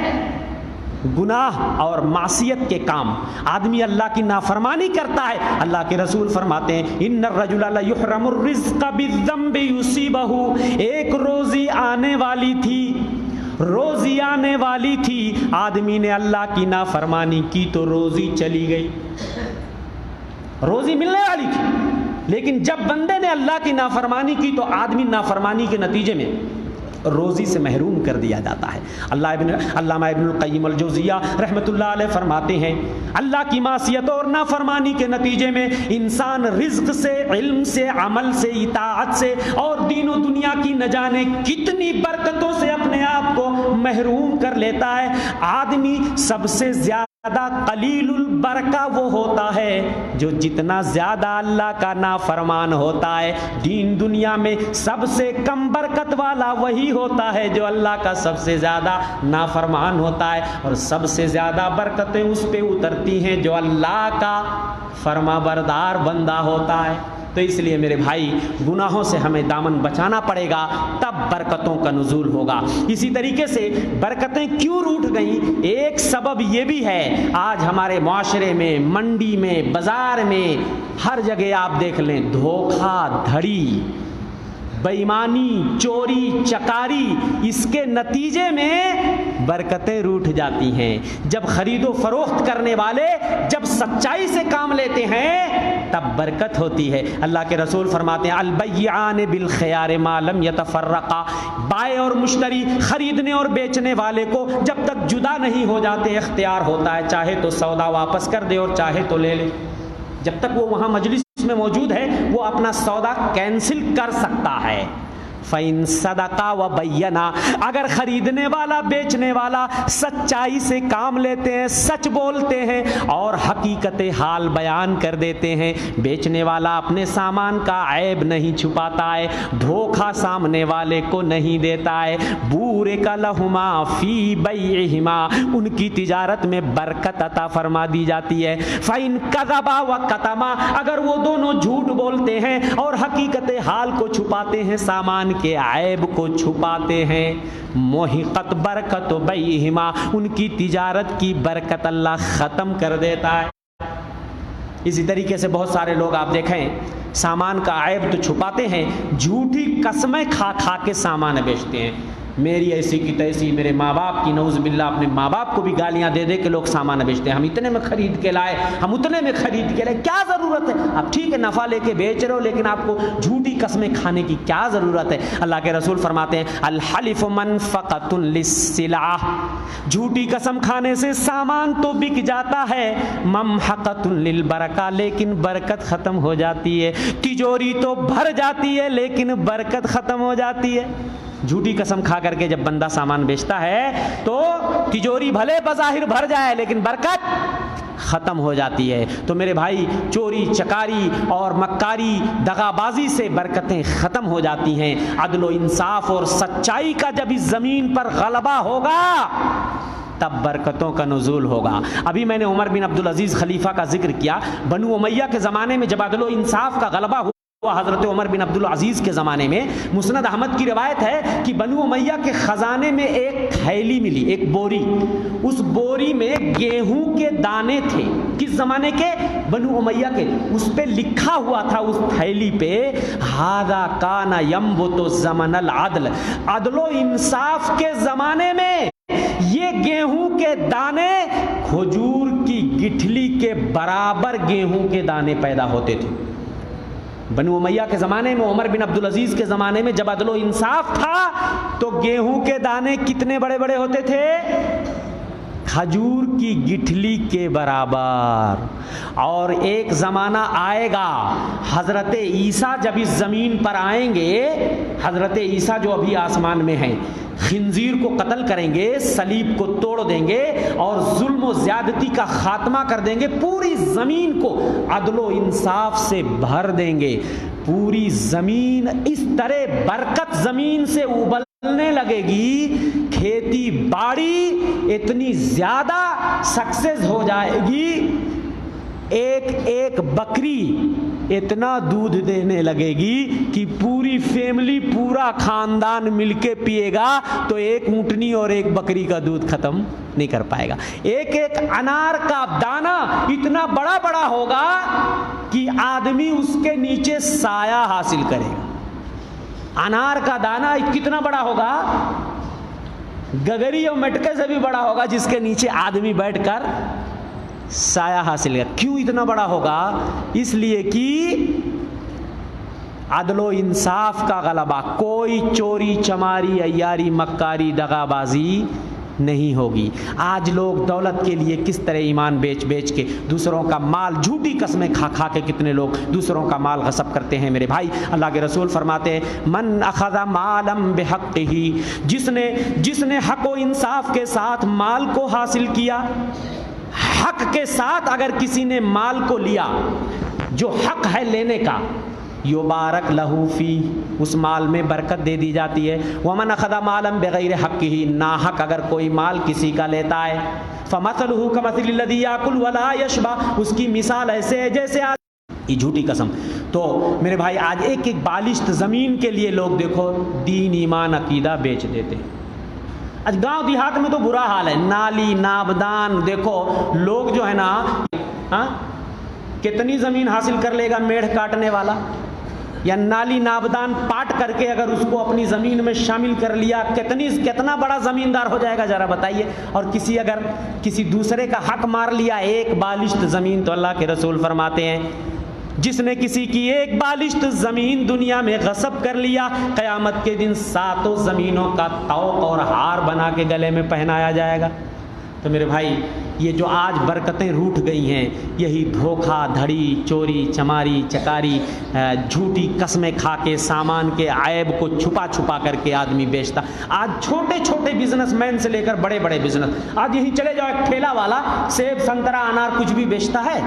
گناہ اور معصیت کے کام۔ آدمی اللہ کی نافرمانی کرتا ہے، اللہ کے رسول فرماتے ہیں ان الرجل لیحرم الرزق بالذنب یصیبہ، ایک روزی آنے والی تھی، آدمی نے اللہ کی نافرمانی کی تو روزی چلی گئی۔ روزی ملنے والی تھی، لیکن جب بندے نے اللہ کی نافرمانی کی تو آدمی نافرمانی کے نتیجے میں روزی سے محروم کر دیا جاتا ہے۔ علامہ ابن القیم الجوزیہ رحمۃ اللہ علیہ فرماتے ہیں اللہ کی معصیت اور نافرمانی کے نتیجے میں انسان رزق سے، علم سے، عمل سے، اطاعت سے اور دین و دنیا کی نہ جانے کتنی برکتوں سے اپنے آپ کو محروم کر لیتا ہے۔ آدمی سب سے زیادہ قلیل البرکہ وہ ہوتا ہے جو جتنا زیادہ اللہ کا نافرمان ہوتا ہے۔ دین دنیا میں سب سے کم برکت والا وہی ہوتا ہے جو اللہ کا سب سے زیادہ نافرمان ہوتا ہے، اور سب سے زیادہ برکتیں اس پہ اترتی ہیں جو اللہ کا فرما بردار بندہ ہوتا ہے۔ تو اس لیے میرے بھائی گناہوں سے ہمیں دامن بچانا پڑے گا، تب برکتوں کا نزول ہوگا۔ اسی طریقے سے برکتیں کیوں روٹھ گئیں، ایک سبب یہ بھی ہے، آج ہمارے معاشرے میں، منڈی میں، بازار میں، ہر جگہ آپ دیکھ لیں دھوکہ دھڑی، بے ایمانی، چوری چکاری، اس کے نتیجے میں برکتیں روٹھ جاتی ہیں۔ جب خرید و فروخت کرنے والے جب سچائی سے کام لیتے ہیں تب برکت ہوتی ہے۔ اللہ کے رسول فرماتے ہیں البیعان بالخیار ما لم یتفرقا، بائع اور مشتری، خریدنے اور بیچنے والے کو جب تک جدا نہیں ہو جاتے اختیار ہوتا ہے، چاہے تو سودا واپس کر دے اور چاہے تو لے لے۔ جب تک وہ وہاں مجلس میں موجود ہے وہ اپنا سودا کینسل کر سکتا ہے۔ فَإِن صَدَقَا وَبَيَّنَا، اگر خریدنے والا بیچنے والا سچائی سے کام لیتے ہیں، سچ بولتے ہیں اور حقیقت حال بیان کر دیتے ہیں، بیچنے والا اپنے سامان کا عیب نہیں چھپاتا ہے، دھوکہ سامنے والے کو نہیں دیتا ہے، بورک لہما فی بیعہما، ان کی تجارت میں برکت عطا فرما دی جاتی ہے۔ فَإِن كَذَبَا وَكَتَمَا، اگر وہ دونوں جھوٹ بولتے ہیں اور حقیقت حال کو چھپاتے ہیں، سامان کے عیب کو چھپاتے ہیں، محقت برکت بیعہما، ان کی تجارت کی برکت اللہ ختم کر دیتا ہے۔ اسی طریقے سے بہت سارے لوگ آپ دیکھیں سامان کا عیب تو چھپاتے ہیں، جھوٹی قسمیں کھا کھا کے سامان بیچتے ہیں، میری ایسی کی تیسی، میرے ماں باپ کی، نعوذ باللہ اپنے ماں باپ کو بھی گالیاں دے دے کے لوگ سامان بیچتے ہیں، ہم اتنے میں خرید کے لائے، ہم اتنے میں خرید کے لائے، کیا ضرورت ہے؟ آپ ٹھیک ہے نفع لے کے بیچ رہے ہو، لیکن آپ کو جھوٹی قسمیں کھانے کی کیا ضرورت ہے؟ اللہ کے رسول فرماتے ہیں الحلف منفقۃ للسلعہ، جھوٹی قسم کھانے سے سامان تو بک جاتا ہے، ممحقۃ للبرکہ، لیکن برکت ختم ہو جاتی ہے، تجوری تو بھر جاتی ہے لیکن برکت ختم ہو جاتی ہے۔ جھوٹی قسم کھا کر کے جب بندہ سامان بیچتا ہے تو تجوری بھلے بظاہر بھر جائے لیکن برکت ختم ہو جاتی ہے۔ تو میرے بھائی چوری چکاری اور مکاری دغا بازی سے برکتیں ختم ہو جاتی ہیں۔ عدل و انصاف اور سچائی کا جب اس زمین پر غلبہ ہوگا تب برکتوں کا نزول ہوگا۔ ابھی میں نے عمر بن عبدالعزیز خلیفہ کا ذکر کیا، بنو امیہ کے زمانے میں جب عدل و انصاف کا غلبہ ہوا حضرت عمر بن عبدالعزیز کے زمانے میں، مسند احمد کی روایت ہے کہ بنو امیہ کے خزانے میں ایک تھیلی ملی، ایک بوری، اس بوری میں گیہوں کے دانے تھے، کس زمانے کے؟ بنو امیہ کے۔ اس پہ لکھا ہوا تھا اس تھیلی پہ ھذا کان ینبت زمن العدل، عدل و انصاف کے زمانے میں یہ گیہوں کے دانے کھجور کی گٹھلی کے برابر گیہوں کے دانے پیدا ہوتے تھے۔ بنو امیہ کے زمانے میں، عمر بن عبدالعزیز کے زمانے میں جب عدل و انصاف تھا تو گیہوں کے دانے کتنے بڑے بڑے ہوتے تھے؟ کھجور کی گٹھلی کے برابر۔ اور ایک زمانہ آئے گا، حضرت عیسیٰ جب اس زمین پر آئیں گے، حضرت عیسیٰ جو ابھی آسمان میں ہیں، خنزیر کو قتل کریں گے، صلیب کو توڑ دیں گے اور ظلم و زیادتی کا خاتمہ کر دیں گے، پوری زمین کو عدل و انصاف سے بھر دیں گے، پوری زمین اس طرح برکت زمین سے ابلنے لگے گی، کھیتی باڑی اتنی زیادہ سکسیس ہو جائے گی، ایک ایک بکری اتنا دودھ دینے لگے گی کہ پوری فیملی، پورا خاندان مل کے پیے گا تو ایک اونٹنی اور ایک بکری کا دودھ ختم نہیں کر پائے گا۔ ایک ایک انار کا دانہ اتنا بڑا بڑا ہوگا کہ آدمی اس کے نیچے سایہ حاصل کرے گا۔ انار کا دانہ کتنا بڑا ہوگا؟ گگری اور مٹکے سے بھی بڑا ہوگا، جس کے نیچے آدمی بیٹھ کر سایہ حاصل ہے۔ کیوں اتنا بڑا ہوگا؟ اس لیے کہ عدل و انصاف کا غلبہ، کوئی چوری چماری عیاری مکاری دغا بازی نہیں ہوگی۔ آج لوگ دولت کے لیے کس طرح ایمان بیچ بیچ کے دوسروں کا مال، جھوٹی قسمیں کھا کھا کے کتنے لوگ دوسروں کا مال غصب کرتے ہیں۔ میرے بھائی اللہ کے رسول فرماتے ہیں من اخذ مالا بحقہ، جس نے حق و انصاف کے ساتھ مال کو حاصل کیا، حق کے ساتھ اگر کسی نے مال کو لیا جو حق ہے لینے کا، یبارک لہو فی، اس مال میں برکت دے دی جاتی ہے۔ ومن اخذ مالا بغیر حقہ، ناحق اگر کوئی مال کسی کا لیتا ہے، فمثلہ کمثل الذی یاکل ولا یشبع، اس کی مثال ایسے ہے جیسے یہ جھوٹی قسم۔ تو میرے بھائی آج ایک ایک بالشت زمین کے لیے لوگ دیکھو دین ایمان عقیدہ بیچ دیتے ہیں۔ آج گاؤں دیہات میں تو برا حال ہے، نالی نابدان دیکھو، لوگ جو ہے نا کتنی زمین حاصل کر لے گا میڑھ کاٹنے والا، یا نالی نابدان پاٹ کر کے اگر اس کو اپنی زمین میں شامل کر لیا، کتنا بڑا زمیندار ہو جائے گا ذرا بتائیے۔ اور اگر کسی دوسرے کا حق مار لیا ایک بالشت زمین، تو اللہ کے رسول فرماتے ہیں جس نے کسی کی ایک بالشت زمین دنیا میں غصب کر لیا، قیامت کے دن 7 زمینوں کا طوق اور ہار بنا کے گلے میں پہنایا جائے گا۔ تو میرے بھائی یہ جو آج برکتیں روٹھ گئی ہیں، یہی دھوکہ دھڑی، چوری چماری چکاری، جھوٹی قسمیں کھا کے سامان کے عیب کو چھپا چھپا کر کے آدمی بیچتا. آج چھوٹے چھوٹے بزنس مین سے لے کر بڑے بڑے بزنس، آج یہیں چلے جاؤ ایک ٹھیلا والا سیب سنترا انار کچھ بھی بیچتا ہے،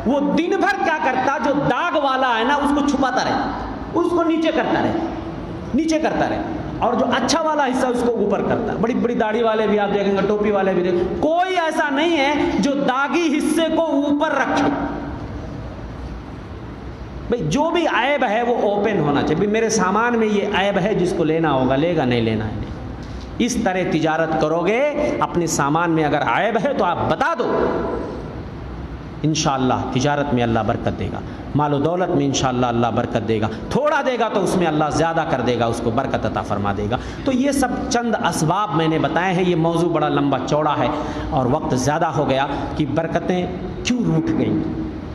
وہ دن بھر کیا کرتا، جو داغ والا ہے نا اس کو چھپاتا رہے، اس کو نیچے کرتا رہے، اور جو اچھا والا حصہ اس کو اوپر کرتا ہے. بڑی بڑی داڑھی والے بھی آپ دیکھیں گے، ٹوپی والے بھی دیکھیں گے، کوئی ایسا نہیں ہے جو داغی حصے کو اوپر رکھے. بھئی جو بھی عیب ہے وہ اوپن ہونا چاہیے. بھئی میرے سامان میں یہ عیب ہے، جس کو لینا ہوگا لے گا، نہیں لینا ہے نہیں. اس طرح تجارت کرو گے، اپنے سامان میں اگر عیب ہے تو آپ بتا دو، انشاءاللہ تجارت میں اللہ برکت دے گا، مال و دولت میں انشاءاللہ اللہ برکت دے گا. تھوڑا دے گا تو اس میں اللہ زیادہ کر دے گا، اس کو برکت عطا فرما دے گا. تو یہ سب چند اسباب میں نے بتائے ہیں. یہ موضوع بڑا لمبا چوڑا ہے اور وقت زیادہ ہو گیا کہ برکتیں کیوں روٹھ گئیں،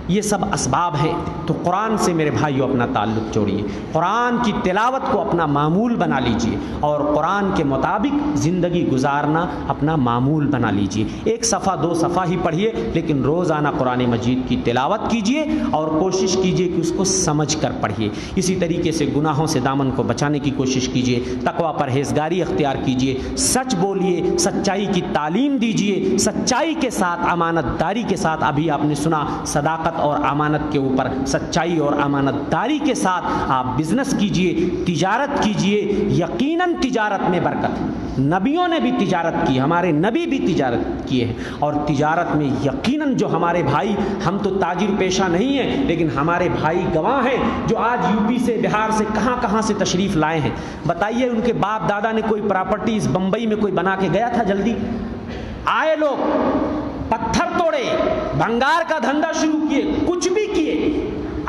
یہ سب اسباب ہیں. تو قرآن سے میرے بھائیو اپنا تعلق جوڑیے، قرآن کی تلاوت کو اپنا معمول بنا لیجئے اور قرآن کے مطابق زندگی گزارنا اپنا معمول بنا لیجئے. ایک صفحہ دو صفحہ ہی پڑھیے، لیکن روزانہ قرآن مجید کی تلاوت کیجئے اور کوشش کیجئے کہ اس کو سمجھ کر پڑھیے. اسی طریقے سے گناہوں سے دامن کو بچانے کی کوشش کیجئے، تقوی پرہیزگاری اختیار کیجئے، سچ بولیے، سچائی کی تعلیم دیجئے، سچائی کے ساتھ امانت داری کے ساتھ. ابھی آپ نے سنا صداقت اور امانت کے اوپر، سچائی اور امانت داری کے ساتھ آپ بزنس کیجئے، تجارت کیجئے. یقیناً تجارت میں برکت ہے. نبیوں نے بھی تجارت کی، ہمارے نبی بھی تجارت کیے ہیں، اور تجارت میں یقیناً جو ہمارے بھائی، ہم تو تاجر پیشہ نہیں ہیں لیکن ہمارے بھائی گواہ ہیں جو آج یو پی سے، بہار سے، کہاں کہاں سے تشریف لائے ہیں. بتائیے ان کے باپ دادا نے کوئی پراپرٹی اس بمبئی میں کوئی بنا کے گیا تھا؟ جلدی آئے لوگ، پتھر توڑے، بھنگار کا دھندا شروع کیے، کچھ بھی کیے.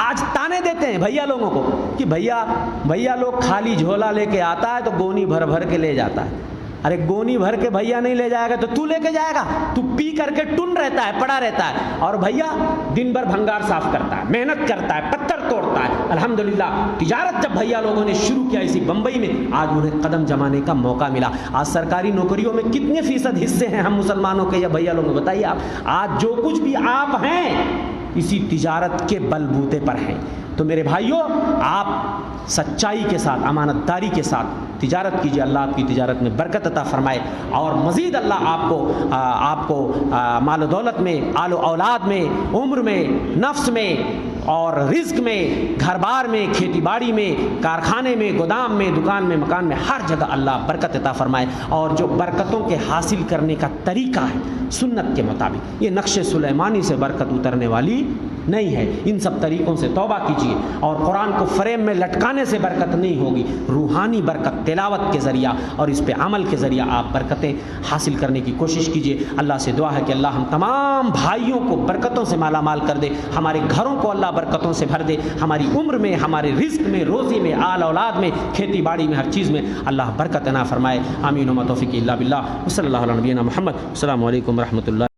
آج تانے دیتے ہیں بھیا لوگوں کو کہ بھیا لوگ خالی جھولا لے کے آتا ہے تو گونی بھر بھر کے لے جاتا ہے. ارے گونی بھر کے بھیا نہیں لے جائے گا تو تو لے کے جائے گا؟ تو پی کر کے ٹن رہتا ہے، پڑا رہتا ہے، اور بھیا دن بھر بھنگار صاف کرتا ہے، محنت کرتا ہے، پتھر توڑتا ہے. الحمدللہ تجارت جب بھیا لوگوں نے شروع کیا اسی بمبئی میں، آج انہیں قدم جمانے کا موقع ملا. آج سرکاری نوکریوں میں کتنے فیصد حصے ہیں ہم مسلمانوں کے یا بھیا لوگوں؟ بتائیے آپ. آج جو کچھ بھی آپ ہیں اسی تجارت کے بلبوتے پر ہیں. تو میرے بھائیوں، آپ سچائی کے ساتھ، امانت داری کے ساتھ تجارت کیجیے. اللہ آپ کی تجارت میں برکت عطا فرمائے اور مزید اللہ آپ کو مال و دولت میں، آل و اولاد میں، عمر میں، نفس میں اور رزق میں، گھر بار میں، کھیتی باڑی میں، کارخانے میں، گودام میں، دکان میں، مکان میں، ہر جگہ اللہ برکت عطا فرمائے. اور جو برکتوں کے حاصل کرنے کا طریقہ ہے سنت کے مطابق، یہ نقش سلیمانی سے برکت اترنے والی نہیں ہے. ان سب طریقوں سے توبہ کیجیے. اور قرآن کو فریم میں لٹکانے سے برکت نہیں ہوگی، روحانی برکت تلاوت کے ذریعہ اور اس پہ عمل کے ذریعہ آپ برکتیں حاصل کرنے کی کوشش کیجیے. اللہ سے دعا ہے کہ اللہ ہم تمام بھائیوں کو برکتوں سے مالا مال کر دے، ہمارے گھروں کو اللہ برکتوں سے بھر دے، ہماری عمر میں، ہمارے رزق میں، روزی میں، آل اولاد میں، کھیتی باڑی میں، ہر چیز میں اللہ برکت عطا فرمائے. آمین و ما توفیق الا باللہ. صلی اللہ علیہ نبینا محمد. السلام علیکم ورحمۃ اللہ.